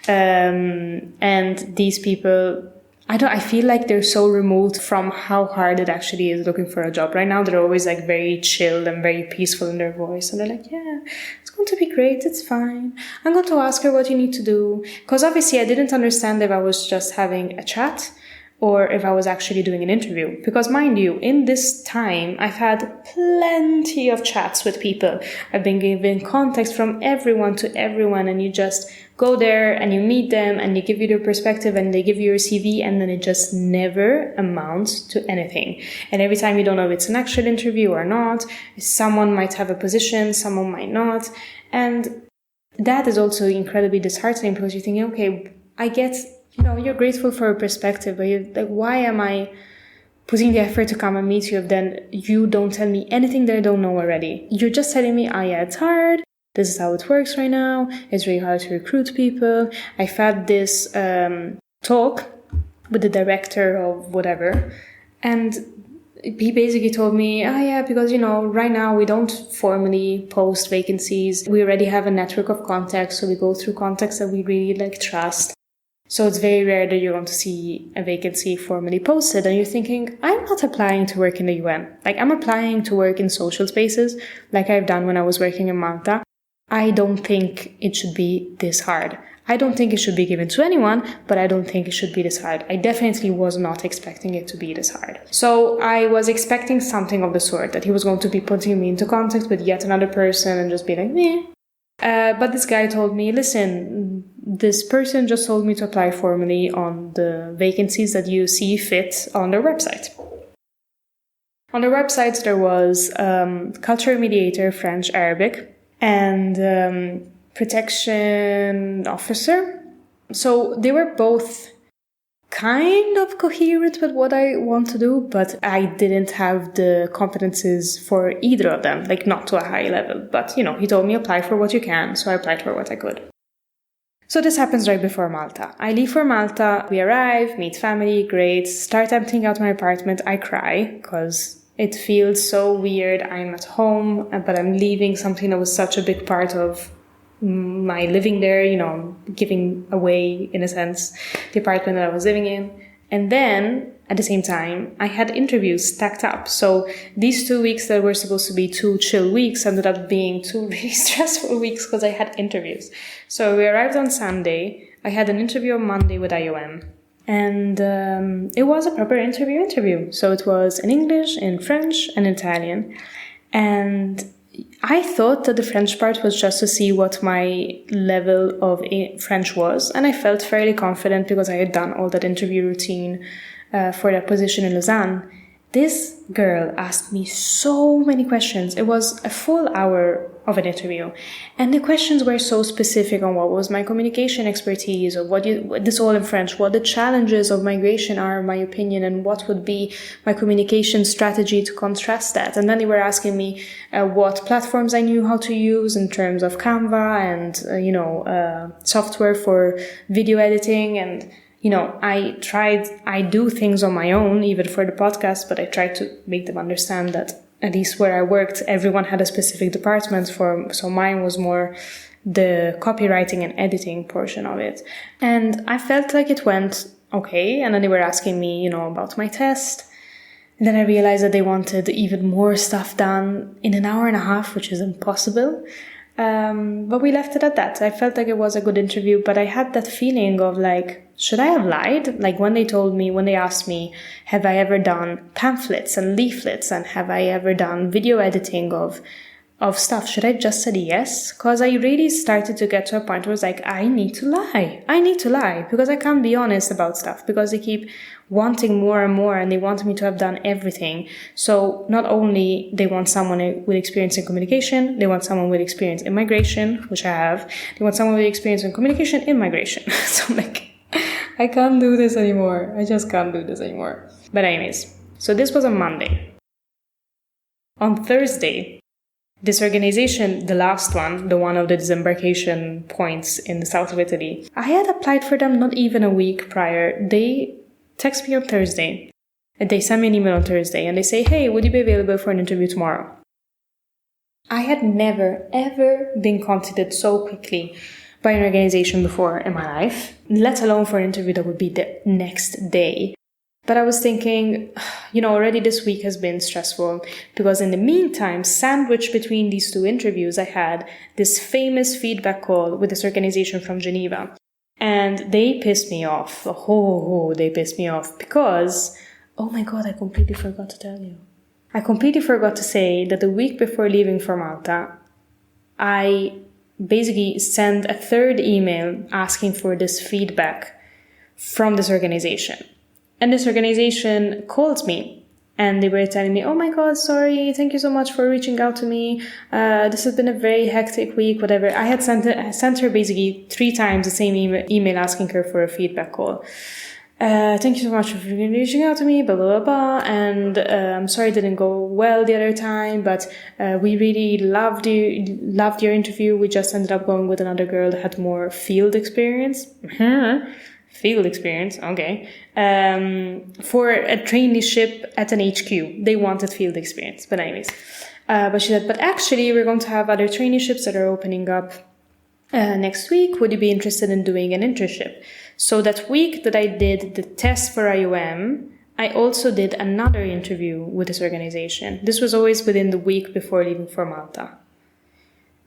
And these people, I feel like they're so removed from how hard it actually is looking for a job. Right now, they're always very chill and very peaceful in their voice. And they're like, yeah, it's going to be great. It's fine. I'm going to ask her what you need to do. Because obviously I didn't understand if I was just having a chat or if I was actually doing an interview. Because mind you, in this time, I've had plenty of chats with people. I've been given context from everyone to everyone, and you just go there and you meet them and they give you their perspective and they give you your CV, and then it just never amounts to anything. And every time you don't know if it's an actual interview or not, someone might have a position, someone might not. And that is also incredibly disheartening because you're thinking, okay, I get, you're grateful for a perspective, but you're like, why am I putting the effort to come and meet you if then you don't tell me anything that I don't know already? You're just telling me, oh yeah, it's hard. This is how it works right now. It's really hard to recruit people. I've had this talk with the director of whatever, and he basically told me, oh yeah, because, right now we don't formally post vacancies. We already have a network of contacts, so we go through contacts that we really trust. So it's very rare that you're going to see a vacancy formally posted. And you're thinking, I'm not applying to work in the UN. I'm applying to work in social spaces like I've done when I was working in Malta. I don't think it should be this hard. I don't think it should be given to anyone, but I don't think it should be this hard. I definitely was not expecting it to be this hard. So I was expecting something of the sort, that he was going to be putting me into contact with yet another person and just be like, meh. But this guy told me, listen, this person just told me to apply formally on the vacancies that you see fit on their website. On their website, there was cultural mediator, French, Arabic, and protection officer. So they were both kind of coherent with what I want to do, but I didn't have the competences for either of them, not to a high level. But, he told me apply for what you can, so I applied for what I could. So this happens right before Malta. I leave for Malta, we arrive, meet family, great, start emptying out my apartment, I cry, because it feels so weird. I'm at home, but I'm leaving something that was such a big part of my living there, giving away, in a sense, the apartment that I was living in. And then, at the same time, I had interviews stacked up. So these 2 weeks that were supposed to be 2 chill weeks ended up being 2 really stressful weeks because I had interviews. So we arrived on Sunday. I had an interview on Monday with IOM. And it was a proper interview. So it was in English, in French, and Italian. And I thought that the French part was just to see what my level of French was, and I felt fairly confident because I had done all that interview routine for that position in Lausanne. This girl asked me so many questions. It was a full hour of an interview, and the questions were so specific on what was my communication expertise, or this all in French, what the challenges of migration are, in my opinion, and what would be my communication strategy to contrast that. And then they were asking me what platforms I knew how to use in terms of Canva and software for video editing. And I do things on my own, even for the podcast, but I tried to make them understand that at least where I worked, everyone had a specific department so mine was more the copywriting and editing portion of it. And I felt like it went okay. And then they were asking me, about my test. And then I realized that they wanted even more stuff done in an hour and a half, which is impossible. But we left it at that. I felt like it was a good interview, but I had that feeling of should I have lied? When they asked me, have I ever done pamphlets and leaflets, and have I ever done video editing of stuff? Should I just said yes? Because I really started to get to a point where I was I need to lie because I can't be honest about stuff because they keep wanting more and more, and they want me to have done everything. So not only they want someone with experience in communication, they want someone with experience in migration, which I have. They want someone with experience in communication in migration. So I can't do this anymore. I just can't do this anymore. But anyways, so this was on Monday. On Thursday, this organization, the last one, the one of the disembarkation points in the south of Italy, I had applied for them not even a week prior. They text me on Thursday, and they send me an email on Thursday, and they say, hey, would you be available for an interview tomorrow? I had never, ever been contacted so quickly by an organization before in my life, let alone for an interview that would be the next day. But I was thinking, already this week has been stressful because in the meantime, sandwiched between these 2 interviews, I had this famous feedback call with this organization from Geneva. And they pissed me off. They pissed me off because, oh my God, I completely forgot to tell you. I completely forgot to say that the week before leaving for Malta, I basically sent a 3rd email asking for this feedback from this organization. And this organization called me and they were telling me, oh my God, sorry, thank you so much for reaching out to me. This has been a very hectic week, whatever. I had sent her basically 3 times the same email asking her for a feedback call. Thank you so much for reaching out to me, blah, blah, blah, blah. And I'm sorry it didn't go well the other time, but we really loved your interview. We just ended up going with another girl that had more field experience. Field experience, okay. For a traineeship at an HQ. They wanted field experience. But anyways. But she said, but actually we're going to have other traineeships that are opening up next week. Would you be interested in doing an internship? So that week that I did the test for IOM, I also did another interview with this organization. This was always within the week before leaving for Malta.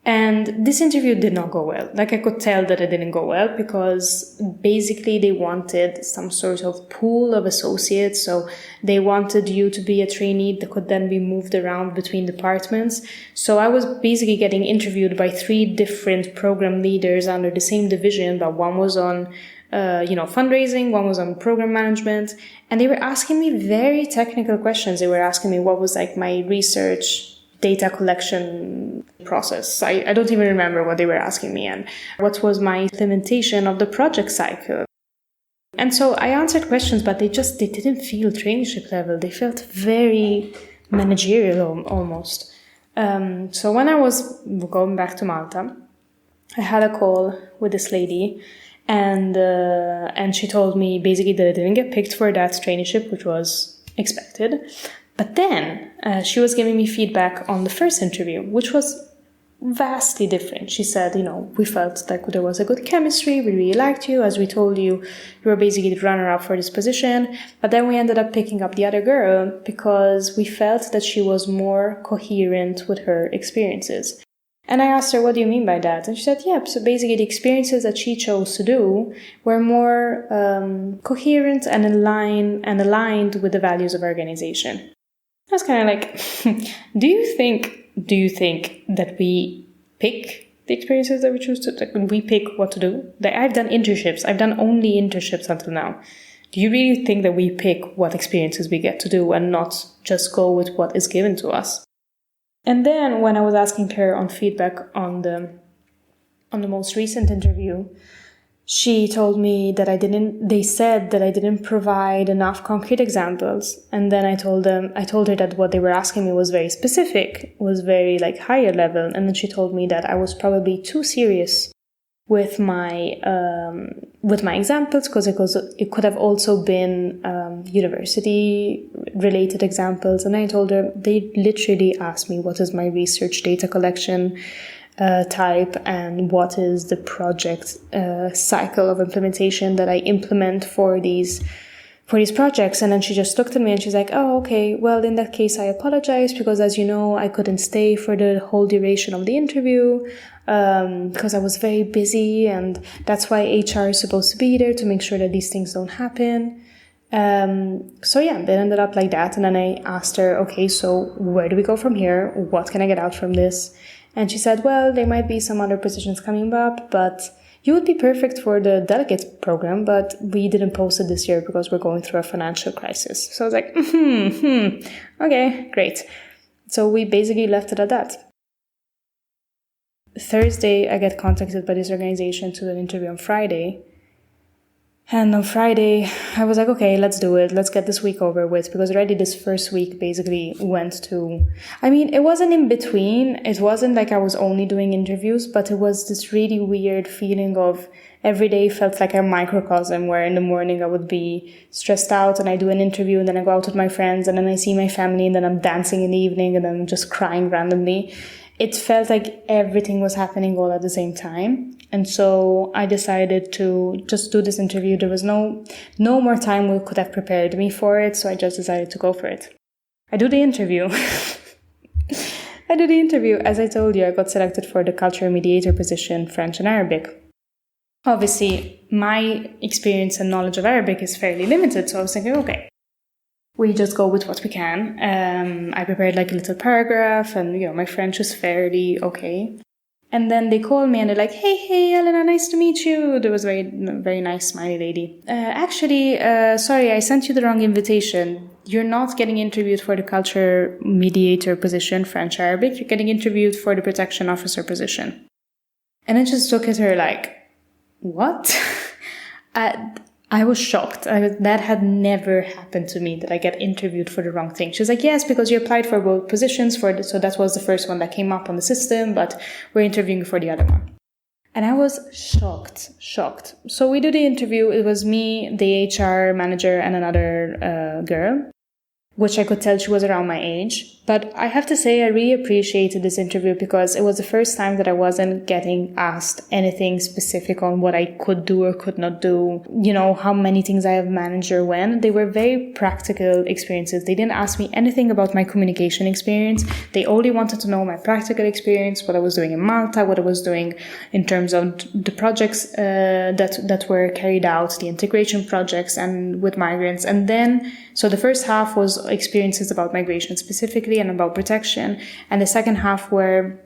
And this interview did not go well. Like, I could tell that it didn't go well because basically they wanted some sort of pool of associates. So they wanted you to be a trainee that could then be moved around between departments. So I was basically getting interviewed by 3 different program leaders under the same division, but one was on fundraising, one was on program management, and they were asking me very technical questions. They were asking me what was like my research data collection process. I don't even remember what they were asking me, and what was my implementation of the project cycle. And so I answered questions, but they didn't feel traineeship level. They felt very managerial almost. So when I was going back to Malta, I had a call with this lady, and she told me basically that I didn't get picked for that traineeship, which was expected. But then she was giving me feedback on the first interview, which was vastly different. She said, we felt like there was a good chemistry, we really liked you. As we told you, you were basically the runner-up for this position. But then we ended up picking up the other girl because we felt that she was more coherent with her experiences. And I asked her, what do you mean by that? And she said, yeah, so basically the experiences that she chose to do were more coherent and aligned with the values of our organization. I was kind of like, do you think that we pick the experiences that we choose to, like, we pick what to do? Like, I've done internships. I've done only internships until now. Do you really think that we pick what experiences we get to do and not just go with what is given to us? And then when I was asking her on feedback on the most recent interview, she told me that they said that I didn't provide enough concrete examples. And then I told her that what they were asking me was very specific, was very like higher level. And then she told me that I was probably too serious with my examples, because it could have also been university related examples. And I told her, they literally asked me what is my research data collection type and what is the project cycle of implementation that I implement for these projects. And then she just looked at me and she's like, oh, okay, well, in that case, I apologize because, as you know, I couldn't stay for the whole duration of the interview because I was very busy, and that's why HR is supposed to be there to make sure that these things don't happen. So yeah, it ended up like that. And then I asked her, okay, so where do we go from here? What can I get out from this? And she said, well, there might be some other positions coming up, but you would be perfect for the delegate program, but we didn't post it this year because we're going through a financial crisis. So I was like, okay, great. So we basically left it at that. Thursday, I get contacted by this organization to do an interview on Friday. And on Friday, I was like, okay, let's do it. Let's get this week over with, because already this first week basically went to... I mean, it wasn't in between. It wasn't like I was only doing interviews, but it was this really weird feeling of every day felt like a microcosm, where in the morning I would be stressed out and I do an interview and then I go out with my friends and then I see my family and then I'm dancing in the evening and then I'm just crying randomly. It felt like everything was happening all at the same time. And so I decided to just do this interview. There was no more time we could have prepared me for it. So I just decided to go for it. I do the interview. As I told you, I got selected for the cultural mediator position, French and Arabic. Obviously, my experience and knowledge of Arabic is fairly limited. So I was thinking, okay, we just go with what we can. I prepared like a little paragraph and, my French is fairly okay. And then they call me and they're like, hey, Elena, nice to meet you. There was a very nice smiley lady. Sorry, I sent you the wrong invitation. You're not getting interviewed for the culture mediator position, French Arabic. You're getting interviewed for the protection officer position. And I just look at her like, what? I was shocked. That had never happened to me, that I get interviewed for the wrong thing. She was like, yes, because you applied for both positions, so that was the first one that came up on the system, but we're interviewing for the other one. And I was shocked. So we do the interview. It was me, the HR manager, and another girl, which I could tell she was around my age. But I have to say, I really appreciated this interview because it was the first time that I wasn't getting asked anything specific on what I could do or could not do, how many things I have managed or when. They were very practical experiences. They didn't ask me anything about my communication experience. They only wanted to know my practical experience, what I was doing in Malta, what I was doing in terms of the projects that were carried out, the integration projects and with migrants. And then, so the first half was experiences about migration specifically and about protection, and the second half were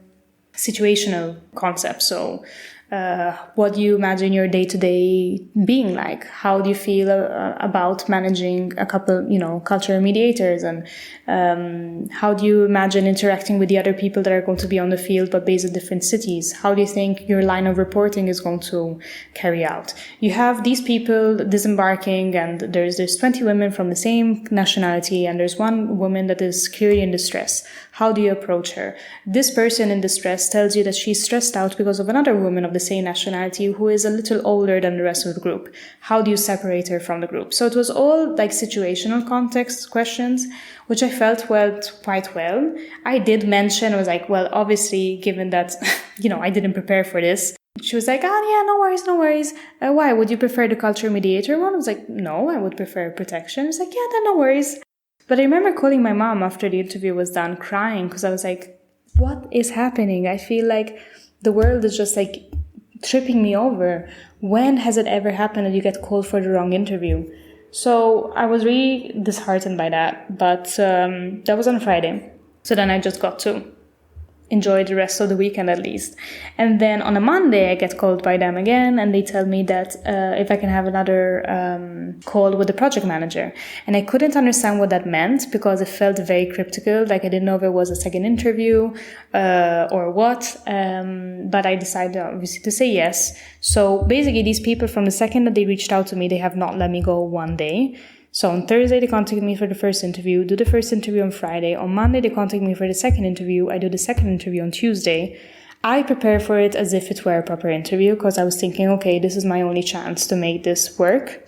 situational concepts. So what do you imagine your day-to-day being like? How do you feel about managing a couple, cultural mediators? And how do you imagine interacting with the other people that are going to be on the field but based in different cities? How do you think your line of reporting is going to carry out? You have these people disembarking, and there's 20 women from the same nationality, and there's one woman that is clearly in distress. How do you approach her? This person in distress tells you that she's stressed out because of another woman of the same nationality who is a little older than the rest of the group. How do you separate her from the group? So it was all like situational context questions, which I felt went quite well. I did mention, I was like, well, obviously, given that, I didn't prepare for this. She was like, oh yeah, no worries. Why? Would you prefer the culture mediator one? I was like, no, I would prefer protection. I was like, yeah, then no worries. But I remember calling my mom after the interview was done, crying, because I was like, what is happening? I feel like the world is just like tripping me over. When has it ever happened that you get called for the wrong interview? So I was really disheartened by that. But that was on Friday. So then I just got to enjoy the rest of the weekend at least. And then on a Monday, I get called by them again, and they tell me that if I can have another call with the project manager. And I couldn't understand what that meant because it felt very cryptical, like I didn't know if it was a second interview or what. But I decided obviously to say yes. So basically these people, from the second that they reached out to me, they have not let me go one day. So on Thursday, they contacted me for the first interview, do the first interview on Friday. On Monday, they contacted me for the second interview. I do the second interview on Tuesday. I prepare for it as if it were a proper interview because I was thinking, okay, this is my only chance to make this work.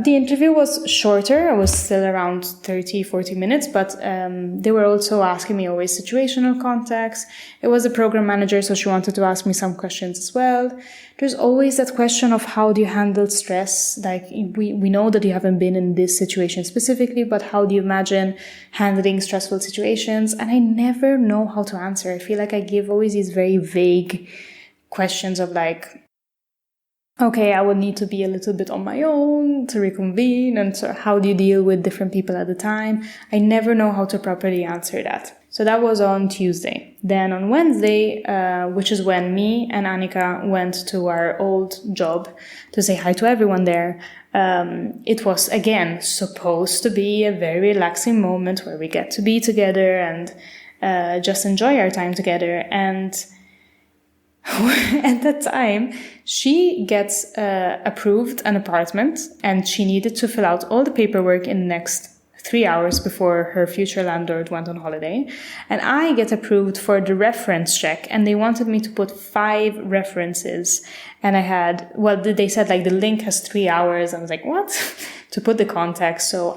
The interview was shorter. I was still around 30, 40 minutes, but they were also asking me always situational context. It was a program manager, so she wanted to ask me some questions as well. There's always that question of how do you handle stress? Like we know that you haven't been in this situation specifically, but how do you imagine handling stressful situations? And I never know how to answer. I feel like I give always these very vague questions of like, okay, I would need to be a little bit on my own to reconvene, and so how do you deal with different people at the time? I never know how to properly answer that. So that was on Tuesday. Then on Wednesday, which is when me and Annika went to our old job to say hi to everyone there, it was again supposed to be a very relaxing moment where we get to be together and just enjoy our time together. And at that time, she gets approved an apartment, and she needed to fill out all the paperwork in the next 3 hours before her future landlord went on holiday. And I get approved for the reference check, and they wanted me to put 5 references. And I had, they said like the link has 3 hours. I was like, what? To put the context. So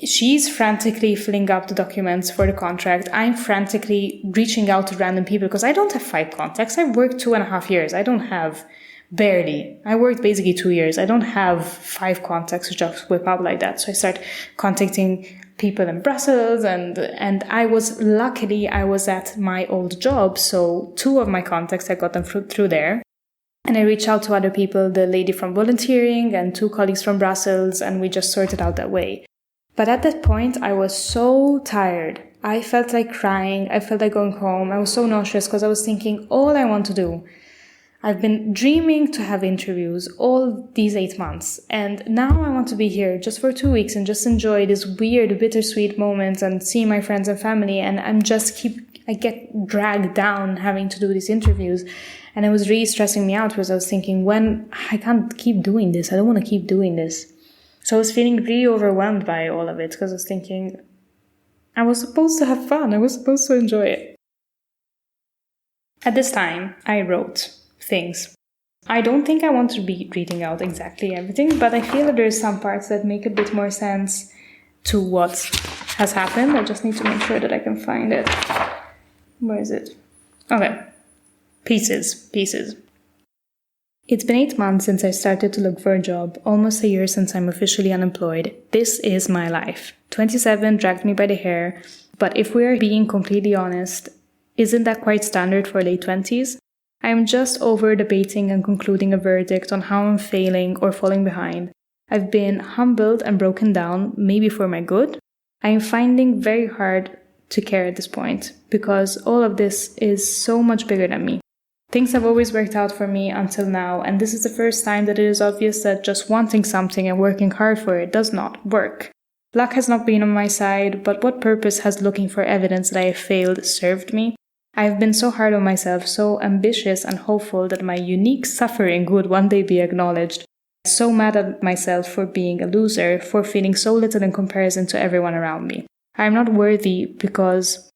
she's frantically filling up the documents for the contract. I'm frantically reaching out to random people because I don't have 5 contacts. I've worked 2.5 years. I don't have barely. I worked basically 2 years. I don't have 5 contacts to just whip up like that. So I start contacting people in Brussels, and I was at my old job. So 2 of my contacts, I got them through there. And I reached out to other people, the lady from volunteering and 2 colleagues from Brussels, and we just sorted out that way. But at that point, I was so tired. I felt like crying. I felt like going home. I was so nauseous because I was thinking, all I want to do. I've been dreaming to have interviews all these 8 months. And now I want to be here just for 2 weeks and just enjoy these weird, bittersweet moments and see my friends and family. And I get dragged down having to do these interviews. And it was really stressing me out because I was thinking, I can't keep doing this. I don't want to keep doing this. So I was feeling really overwhelmed by all of it because I was thinking, I was supposed to have fun. I was supposed to enjoy it. At this time, I wrote things. I don't think I want to be reading out exactly everything, but I feel that there's some parts that make a bit more sense to what has happened. I just need to make sure that I can find it. Where is it? Okay. Pieces. It's been 8 months since I started to look for a job, almost a year since I'm officially unemployed. This is my life. 27 dragged me by the hair, but if we are being completely honest, isn't that quite standard for late 20s? I am just over debating and concluding a verdict on how I'm failing or falling behind. I've been humbled and broken down, maybe for my good. I am finding very hard to care at this point, because all of this is so much bigger than me. Things have always worked out for me until now, and this is the first time that it is obvious that just wanting something and working hard for it does not work. Luck has not been on my side, but what purpose has looking for evidence that I have failed served me? I have been so hard on myself, so ambitious and hopeful that my unique suffering would one day be acknowledged. So mad at myself for being a loser, for feeling so little in comparison to everyone around me. I am not worthy because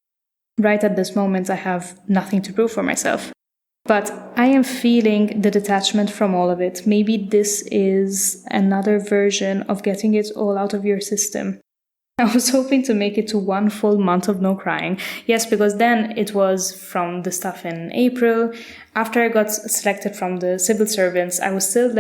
right at this moment I have nothing to prove for myself. But I am feeling the detachment from all of it. Maybe this is another version of getting it all out of your system. I was hoping to make it to 1 full month of no crying. Yes, because then it was from the stuff in April. After I got selected from the civil servants, I was still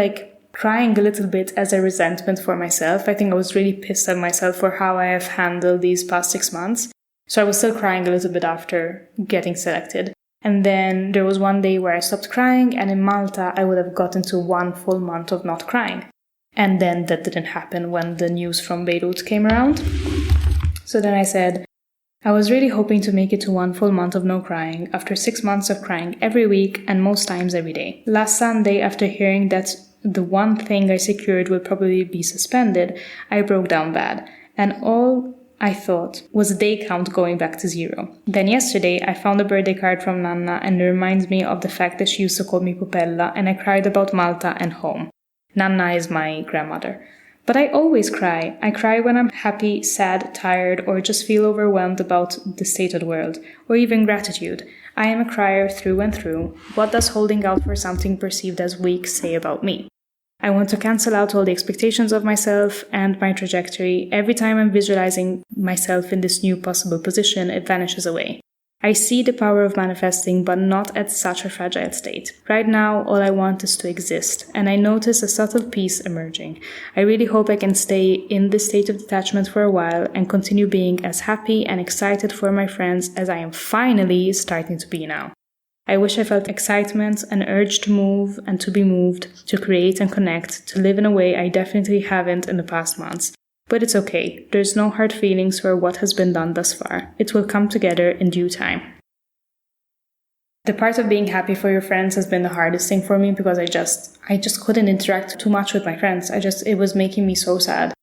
crying a little bit as a resentment for myself. I think I was really pissed at myself for how I have handled these past 6 months. So I was still crying a little bit after getting selected. And then there was one day where I stopped crying, and in Malta I would have gotten to 1 full month of not crying. And then that didn't happen when the news from Beirut came around. So then I said, I was really hoping to make it to 1 full month of no crying after 6 months of crying every week and most times every day. Last Sunday, after hearing that the one thing I secured would probably be suspended, I broke down bad. And all I thought was a day count going back to 0. Then yesterday, I found a birthday card from Nanna, and it reminds me of the fact that she used to call me Pupella, and I cried about Malta and home. Nanna is my grandmother. But I always cry. I cry when I'm happy, sad, tired, or just feel overwhelmed about the state of the world, or even gratitude. I am a crier through and through. What does holding out for something perceived as weak say about me? I want to cancel out all the expectations of myself and my trajectory. Every time I'm visualizing myself in this new possible position, it vanishes away. I see the power of manifesting, but not at such a fragile state. Right now, all I want is to exist, and I notice a subtle peace emerging. I really hope I can stay in this state of detachment for a while and continue being as happy and excited for my friends as I am finally starting to be now. I wish I felt excitement, an urge to move and to be moved, to create and connect, to live in a way I definitely haven't in the past months. But it's okay. There's no hard feelings for what has been done thus far. It will come together in due time. The part of being happy for your friends has been the hardest thing for me because I just couldn't interact too much with my friends. It was making me so sad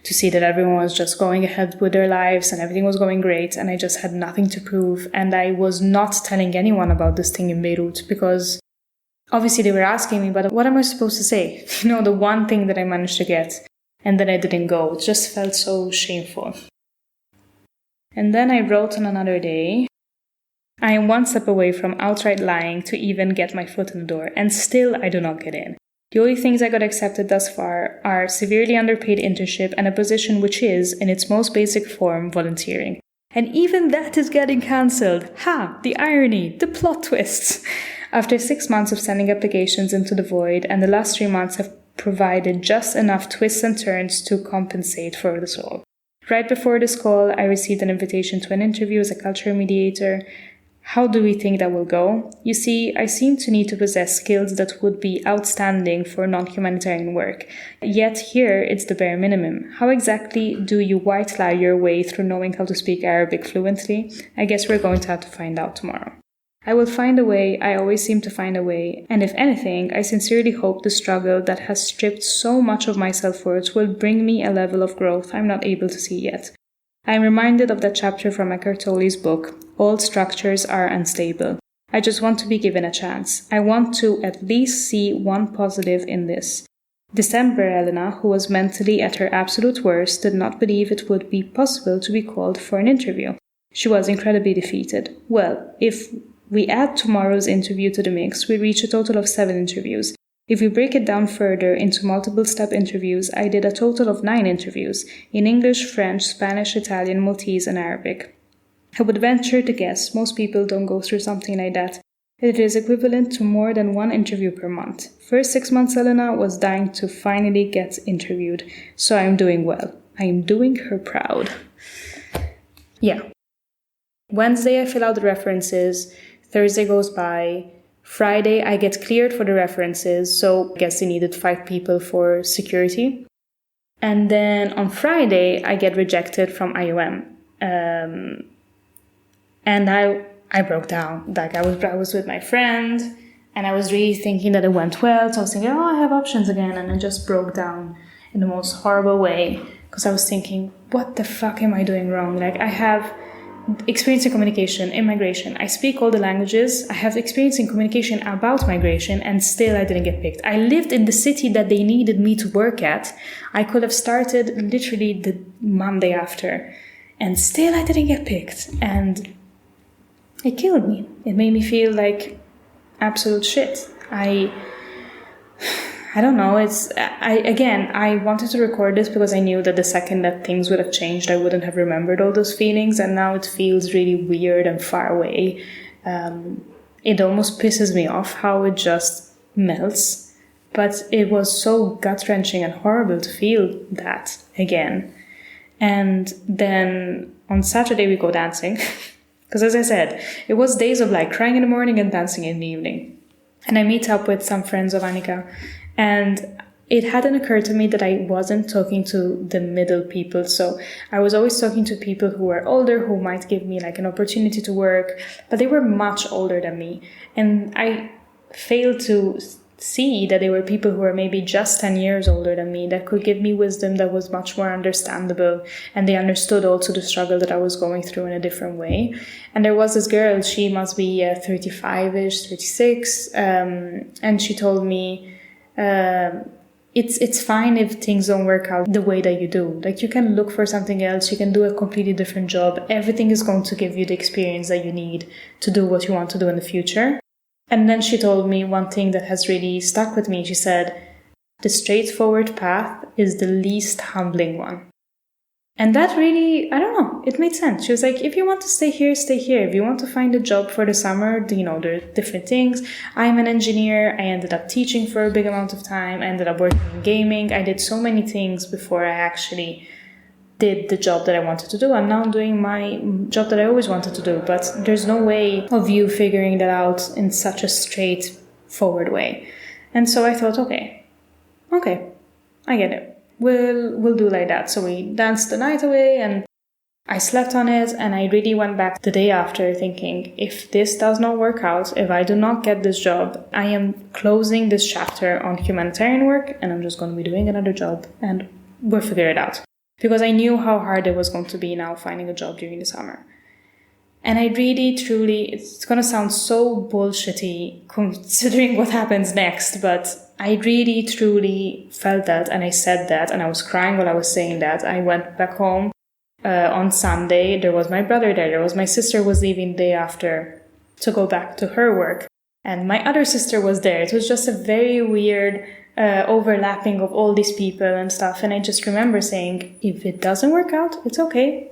to see that everyone was just going ahead with their lives and everything was going great, and I just had nothing to prove. And I was not telling anyone about this thing in Beirut because obviously they were asking me, but what am I supposed to say? The one thing that I managed to get. And then I didn't go. It just felt so shameful. And then I wrote on another day, I am 1 step away from outright lying to even get my foot in the door, and still I do not get in. The only things I got accepted thus far are severely underpaid internship and a position which is, in its most basic form, volunteering. And even that is getting cancelled. Ha! The irony, the plot twists. After 6 months of sending applications into the void, and the last 3 months have provided just enough twists and turns to compensate for this all. Right before this call, I received an invitation to an interview as a culture mediator. How do we think that will go? You see, I seem to need to possess skills that would be outstanding for non-humanitarian work. Yet here, it's the bare minimum. How exactly do you white lie your way through knowing how to speak Arabic fluently? I guess we're going to have to find out tomorrow. I will find a way, I always seem to find a way, and if anything, I sincerely hope the struggle that has stripped so much of my self-worth will bring me a level of growth I'm not able to see yet. I am reminded of that chapter from Eckhart Tolle's book, All Structures Are Unstable. I just want to be given a chance. I want to at least see one positive in this. December, Elena, who was mentally at her absolute worst, did not believe it would be possible to be called for an interview. She was incredibly defeated. Well, if we add tomorrow's interview to the mix, we reach a total of 7 interviews. If we break it down further into multiple-step interviews, I did a total of 9 interviews, in English, French, Spanish, Italian, Maltese, and Arabic. I would venture to guess most people don't go through something like that. It is equivalent to more than 1 interview per month. First 6 months, Elena was dying to finally get interviewed, so I am doing well. I am doing her proud. Yeah. Wednesday, I fill out the references. Thursday goes by. Friday, I get cleared for the references, so I guess they needed 5 people for security. And then on Friday, I get rejected from IOM. And I broke down. Like, I was with my friend, and I was really thinking that it went well, so I was thinking, oh, I have options again, and I just broke down in the most horrible way, because I was thinking, what the fuck am I doing wrong? Like, I have experience in communication, in migration. I speak all the languages. I have experience in communication about migration, and still I didn't get picked. I lived in the city that they needed me to work at. I could have started literally the Monday after, and still I didn't get picked. And it killed me. It made me feel like absolute shit. I don't know, I wanted to record this because I knew that the second that things would have changed, I wouldn't have remembered all those feelings, and now it feels really weird and far away. It almost pisses me off how it just melts, but it was so gut-wrenching and horrible to feel that again. And then on Saturday we go dancing, because as I said, it was days of like crying in the morning and dancing in the evening. And I meet up with some friends of Annika, and it hadn't occurred to me that I wasn't talking to the middle people. So I was always talking to people who were older, who might give me like an opportunity to work, but they were much older than me. And I failed to see that they were people who were maybe just 10 years older than me, that could give me wisdom that was much more understandable, and they understood also the struggle that I was going through in a different way. And there was this girl, she must be 35-ish, 36, and she told me, it's fine if things don't work out the way that you do. Like, you can look for something else, you can do a completely different job. Everything is going to give you the experience that you need to do what you want to do in the future. And then she told me one thing that has really stuck with me. She said, the straightforward path is the least humbling one. And that really, I don't know, it made sense. She was like, if you want to stay here, stay here. If you want to find a job for the summer, you know, there are different things. I'm an engineer. I ended up teaching for a big amount of time. I ended up working in gaming. I did so many things before I actually did the job that I wanted to do. And now I'm doing my job that I always wanted to do. But there's no way of you figuring that out in such a straightforward way. And so I thought, okay, I get it. We'll do like that. So we danced the night away and I slept on it, and I really went back the day after thinking, if this does not work out, if I do not get this job, I am closing this chapter on humanitarian work and I'm just going to be doing another job and we'll figure it out. Because I knew how hard it was going to be now finding a job during the summer. And I really, truly, it's going to sound so bullshitty considering what happens next, but I really, truly felt that, and I said that, and I was crying while I was saying that. I went back home on Sunday. There was my brother there was my sister was leaving the day after to go back to her work, and my other sister was there. It was just a very weird overlapping of all these people and stuff, and I just remember saying, if it doesn't work out, it's okay.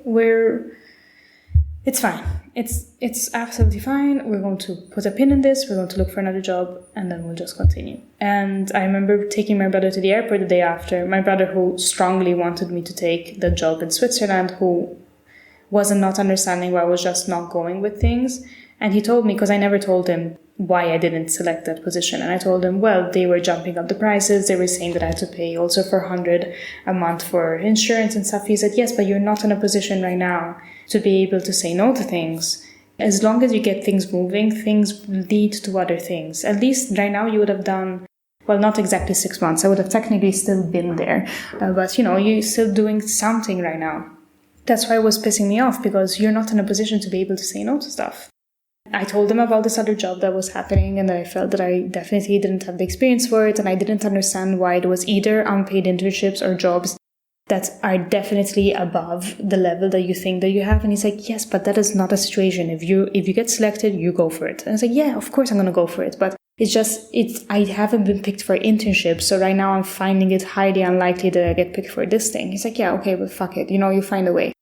It's fine. It's absolutely fine. We're going to put a pin in this. We're going to look for another job, and then we'll just continue. And I remember taking my brother to the airport the day after. My brother, who strongly wanted me to take the job in Switzerland, who wasn't not understanding why I was just not going with things. And he told me, because I never told him why I didn't select that position. And I told him, well, they were jumping up the prices. They were saying that I had to pay also for 100 a month for insurance and stuff. He said, yes, but you're not in a position right now to be able to say no to things. As long as you get things moving, things lead to other things. At least right now you would have done, well, not exactly 6 months. I would have technically still been there. But, you're still doing something right now. That's why it was pissing me off, because you're not in a position to be able to say no to stuff. I told him about this other job that was happening, and that I felt that I definitely didn't have the experience for it, and I didn't understand why it was either unpaid internships or jobs that are definitely above the level that you think that you have. And he's like, yes, but that is not a situation. If you get selected, you go for it. And I was like, yeah, of course I'm going to go for it. But I haven't been picked for internships. So right now I'm finding it highly unlikely that I get picked for this thing. He's like, yeah, okay, but fuck it. You find a way.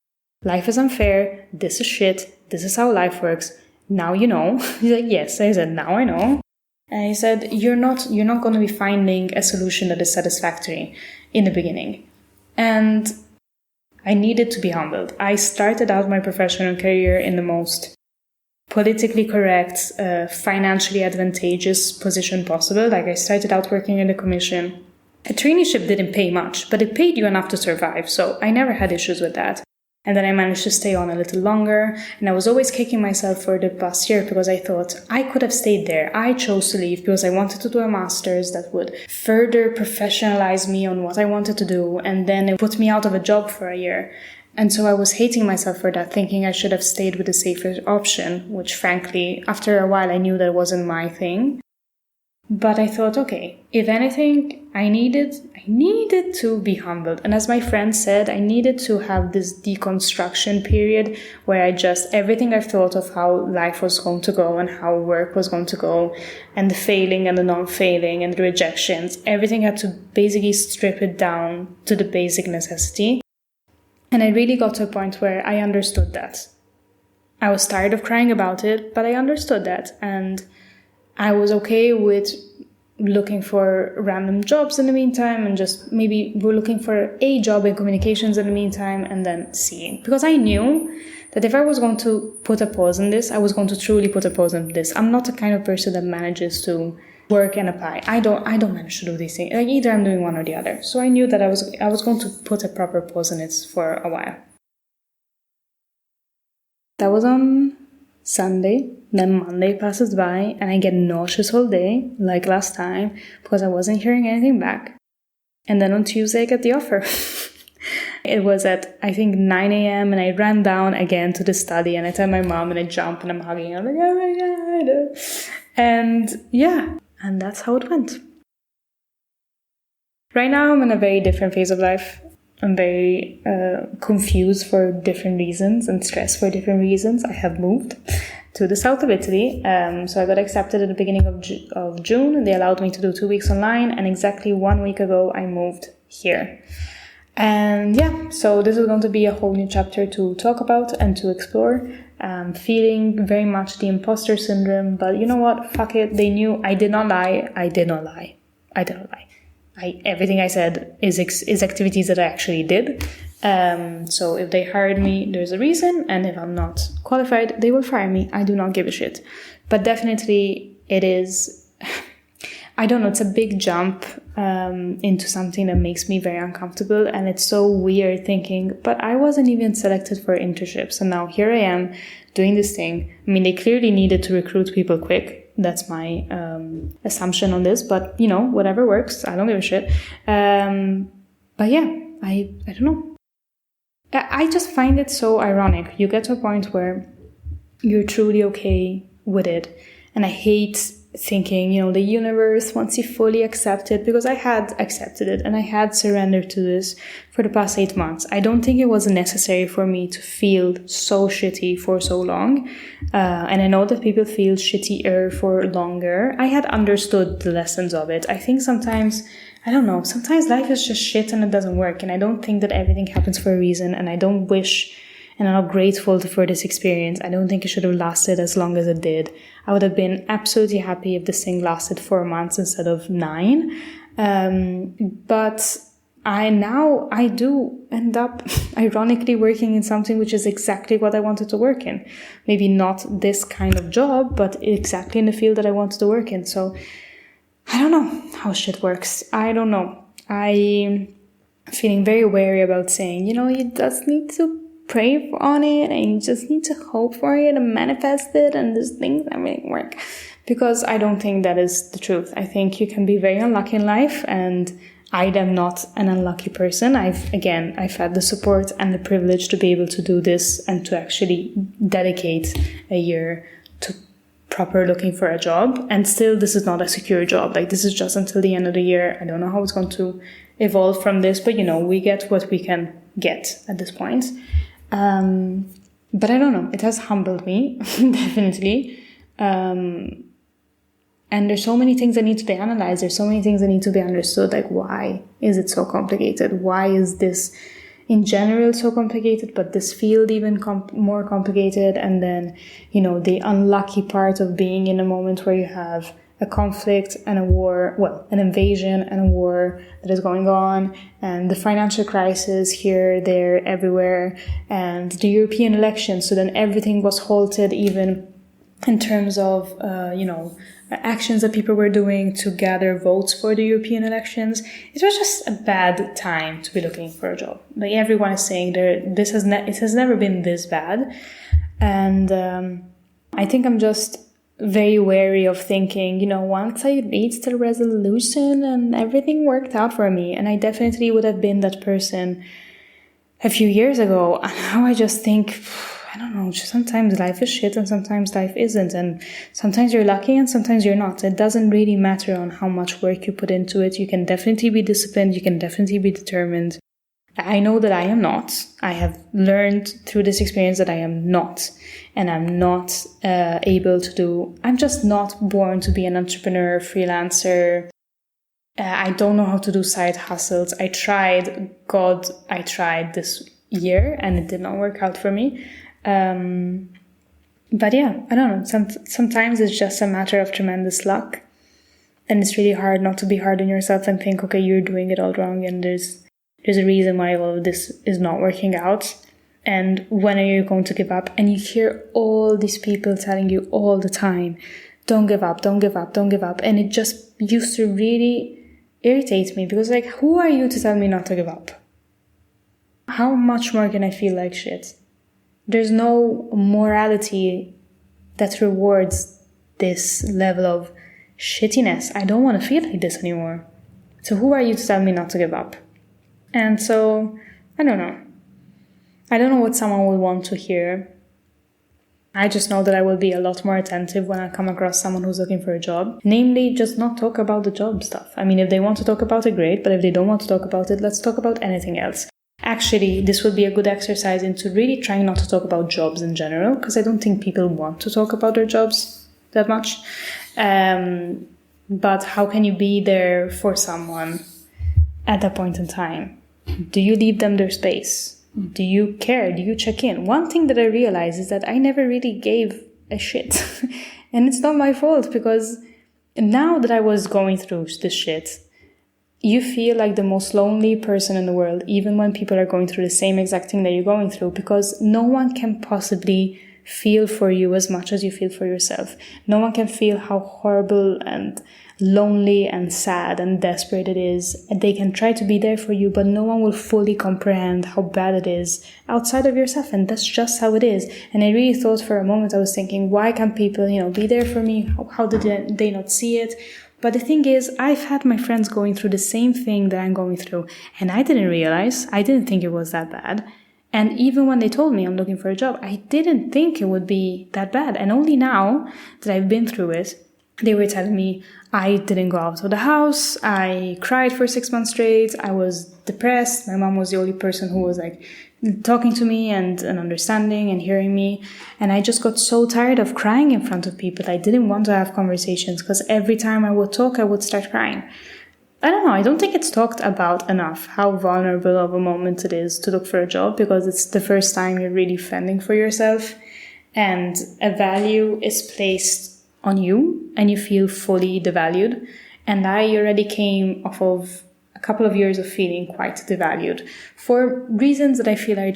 Life is unfair. This is shit. This is how life works. Now you know. He's like, yes. I said, now I know. And he said, you're not going to be finding a solution that is satisfactory in the beginning. And I needed to be humbled. I started out my professional career in the most politically correct, financially advantageous position possible. Like, I started out working in the commission. A traineeship didn't pay much, but it paid you enough to survive. So I never had issues with that. And then I managed to stay on a little longer. And I was always kicking myself for the past year, because I thought I could have stayed there. I chose to leave because I wanted to do a master's that would further professionalize me on what I wanted to do. And then it put me out of a job for a year. And so I was hating myself for that, thinking I should have stayed with the safer option, which frankly, after a while, I knew that wasn't my thing. But I thought, okay, if anything, I needed to be humbled. And as my friend said, I needed to have this deconstruction period where everything I thought of how life was going to go and how work was going to go, and the failing and the non-failing and the rejections, everything had to basically strip it down to the basic necessity. And I really got to a point where I understood that. I was tired of crying about it, but I understood that. And I was okay with looking for random jobs in the meantime, and just maybe we're looking for a job in communications in the meantime, and then seeing. Because I knew that if I was going to put a pause on this, I was going to truly put a pause on this. I'm not the kind of person that manages to work and apply. I don't manage to do these things. Like, either I'm doing one or the other. So I knew that I was going to put a proper pause on it for a while. That was on Sunday. Then Monday passes by and I get nauseous all day, like last time, because I wasn't hearing anything back. And then on Tuesday I get the offer. It was at, I think, 9 a.m. and I ran down again to the study, and I tell my mom, and I jump and I'm hugging. I'm like, oh my God. And yeah, and that's how it went. Right now I'm in a very different phase of life. I'm very confused for different reasons and stressed for different reasons. I have moved to the south of Italy. So I got accepted at the beginning of June, and they allowed me to do 2 weeks online. And exactly 1 week ago, I moved here. And yeah, so this is going to be a whole new chapter to talk about and to explore. Feeling very much the imposter syndrome, but you know what? Fuck it. They knew I did not lie. Everything I said is activities that I actually did. So if they hired me, there's a reason. And if I'm not qualified, they will fire me. I do not give a shit. But definitely it is, I don't know, it's a big jump into something that makes me very uncomfortable. And it's so weird thinking, but I wasn't even selected for internships. And now here I am doing this thing. I mean, they clearly needed to recruit people quick. That's my assumption on this. But, you know, whatever works. I don't give a shit. But yeah, I don't know. I just find it so ironic. You get to a point where you're truly okay with it. And I hate thinking, you know, the universe wants you fully accepted, because I had accepted it and I had surrendered to this for the past 8 months. I don't think it was necessary for me to feel so shitty for so long. And I know that people feel shittier for longer. I had understood the lessons of it. I think sometimes, I don't know, sometimes life is just shit and it doesn't work. And I don't think that everything happens for a reason. And I don't wish, and I'm not grateful for this experience. I don't think it should have lasted as long as it did. I would have been absolutely happy if this thing lasted 4 months instead of 9. But I do end up ironically working in something which is exactly what I wanted to work in. Maybe not this kind of job, but exactly in the field that I wanted to work in. So I don't know how shit works. I don't know. I'm feeling very wary about saying, you just need to pray on it and you just need to hope for it and manifest it and these things that really work. Because I don't think that is the truth. I think you can be very unlucky in life, and I am not an unlucky person. I've had the support and the privilege to be able to do this and to actually dedicate a year to proper looking for a job. And still, this is not a secure job. Like, this is just until the end of the year. I don't know how it's going to evolve from this, but we get what we can get at this point. But I don't know. It has humbled me, definitely. And there's so many things that need to be analyzed. There's so many things that need to be understood. Like, why is it so complicated? Why is this in general so complicated, but this field even more complicated? And then, the unlucky part of being in a moment where you have a conflict and a war, an invasion and a war that is going on, and the financial crisis here, there, everywhere, and the European elections. So then everything was halted, even in terms of, actions that people were doing to gather votes for the European elections. It was just a bad time to be looking for a job. Like, everyone is saying it has never been this bad. And I think I'm just very wary of thinking, once I reached the resolution and everything worked out for me, and I definitely would have been that person a few years ago. And now I just think, I don't know, sometimes life is shit and sometimes life isn't. And sometimes you're lucky and sometimes you're not. It doesn't really matter on how much work you put into it. You can definitely be disciplined. You can definitely be determined. I know that I am not. I have learned through this experience that I am not. And I'm not able to do. I'm just not born to be an entrepreneur, freelancer. I don't know how to do side hustles. I tried this year and it did not work out for me. But yeah, I don't know. Sometimes it's just a matter of tremendous luck. And it's really hard not to be hard on yourself and think, okay, you're doing it all wrong and there's a reason why all of this is not working out. And when are you going to give up? And you hear all these people telling you all the time, don't give up, don't give up, don't give up. And it just used to really irritate me because, like, who are you to tell me not to give up? How much more can I feel like shit? There's no morality that rewards this level of shittiness. I don't want to feel like this anymore. So who are you to tell me not to give up? And so, I don't know. I don't know what someone will want to hear. I just know that I will be a lot more attentive when I come across someone who's looking for a job. Namely, just not talk about the job stuff. I mean, if they want to talk about it, great. But if they don't want to talk about it, let's talk about anything else. Actually, this would be a good exercise into really trying not to talk about jobs in general, because I don't think people want to talk about their jobs that much. But how can you be there for someone at that point in time? Do you leave them their space? Do you care? Do you check in? One thing that I realized is that I never really gave a shit. And it's not my fault, because now that I was going through this shit, you feel like the most lonely person in the world, even when people are going through the same exact thing that you're going through, because no one can possibly feel for you as much as you feel for yourself. No one can feel how horrible and lonely and sad and desperate it is. And they can try to be there for you, but no one will fully comprehend how bad it is outside of yourself. And that's just how it is. And I really thought for a moment, I was thinking, why can't people, be there for me? How did they not see it? But the thing is, I've had my friends going through the same thing that I'm going through, and I didn't think it was that bad. And even when they told me I'm looking for a job, I didn't think it would be that bad. And only now that I've been through it, they were telling me I didn't go out of the house, I cried for 6 months straight, I was depressed, my mom was the only person who was like talking to me and understanding and hearing me. And I just got so tired of crying in front of people. I didn't want to have conversations because every time I would talk, I would start crying. I don't know, I don't think it's talked about enough how vulnerable of a moment it is to look for a job, because it's the first time you're really fending for yourself and a value is placed on you and you feel fully devalued. And I already came off of a couple of years of feeling quite devalued for reasons that I feel I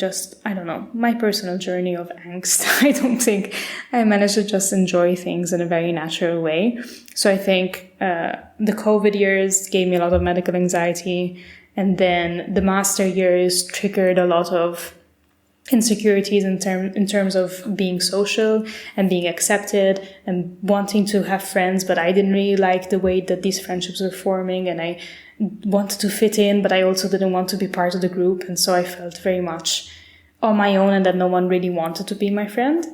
don't know, my personal journey of angst. I don't think I managed to just enjoy things in a very natural way. So I think the COVID years gave me a lot of medical anxiety, and then the master years triggered a lot of insecurities in terms of being social and being accepted and wanting to have friends, but I didn't really like the way that these friendships were forming, and I wanted to fit in, but I also didn't want to be part of the group, and so I felt very much on my own and that no one really wanted to be my friend.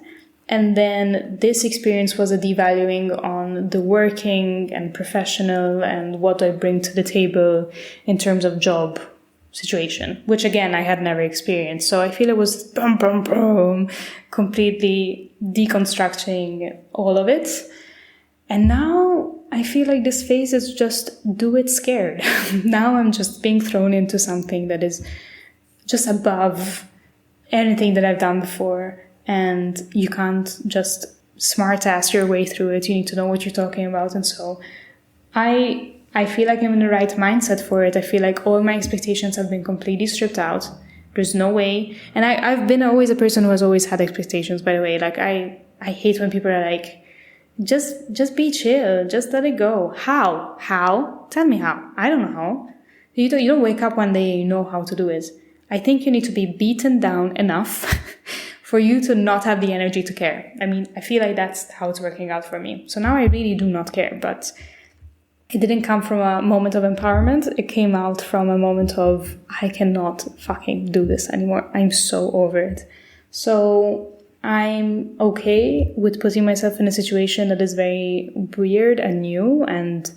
And then this experience was a devaluing on the working and professional and what I bring to the table in terms of job situation, which again I had never experienced. So I feel it was completely deconstructing all of it. And now I feel like this phase is just do it scared. Now I'm just being thrown into something that is just above anything that I've done before, and you can't just smart ass your way through it. You need to know what you're talking about. And so I feel like I'm in the right mindset for it. I feel like all my expectations have been completely stripped out. There's no way. And I've been always a person who has always had expectations, by the way. Like, I hate when people are like, just be chill. Just let it go. How? How? Tell me how. I don't know how. You don't wake up one day and you know how to do it. I think you need to be beaten down enough for you to not have the energy to care. I mean, I feel like that's how it's working out for me. So now I really do not care, but it didn't come from a moment of empowerment. It came out from a moment of, I cannot fucking do this anymore. I'm so over it. So I'm okay with putting myself in a situation that is very weird and new, and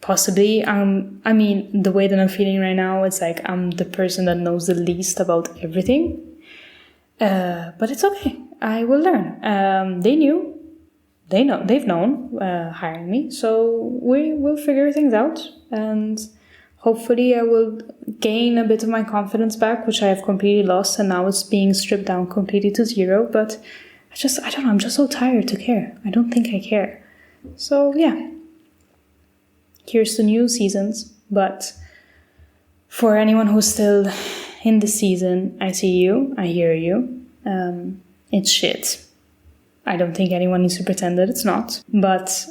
possibly, I mean, the way that I'm feeling right now, it's like I'm the person that knows the least about everything. But it's okay. I will learn. They've known hiring me, so we will figure things out, and hopefully I will gain a bit of my confidence back, which I have completely lost, and now it's being stripped down completely to zero. But I don't know, I'm just so tired to care. I don't think I care. So yeah, here's to new seasons. But for anyone who's still in the season, I see you, I hear you. It's shit. I don't think anyone needs to pretend that it's not. But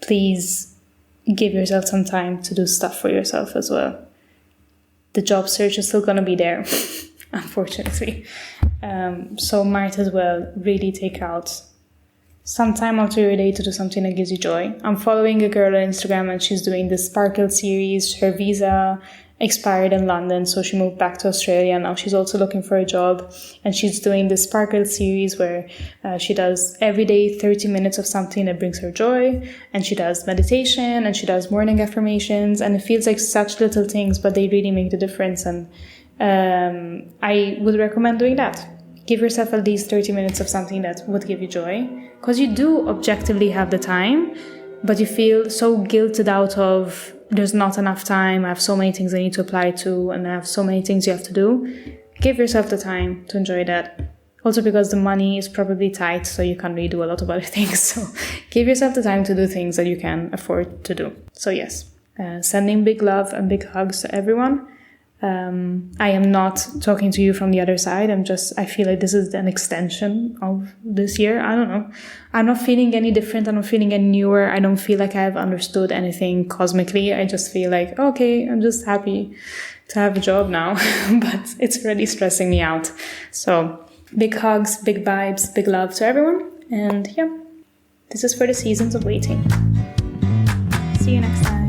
please give yourself some time to do stuff for yourself as well. The job search is still going to be there, unfortunately. So might as well really take out some time out of your day to do something that gives you joy. I'm following a girl on Instagram, and she's doing this Sparkle series. Her visa expired in London, so she moved back to Australia. Now she's also looking for a job, and she's doing this Sparkle series where she does every day 30 minutes of something that brings her joy, and she does meditation, and she does morning affirmations, and it feels like such little things, but they really make the difference. And I would recommend doing that. Give yourself at least 30 minutes of something that would give you joy, because you do objectively have the time, but you feel so guilted out of there's not enough time, I have so many things I need to apply to, and I have so many things you have to do. Give yourself the time to enjoy that. Also because the money is probably tight, so you can't really do a lot of other things. So give yourself the time to do things that you can afford to do. So yes, sending big love and big hugs to everyone. I am not talking to you from the other side. I feel like this is an extension of this year. I don't know. I'm not feeling any different. I'm not feeling any newer. I don't feel like I've understood anything cosmically. I just feel like, okay, I'm just happy to have a job now, but it's really stressing me out. So big hugs, big vibes, big love to everyone. And yeah, this is for the seasons of waiting. See you next time.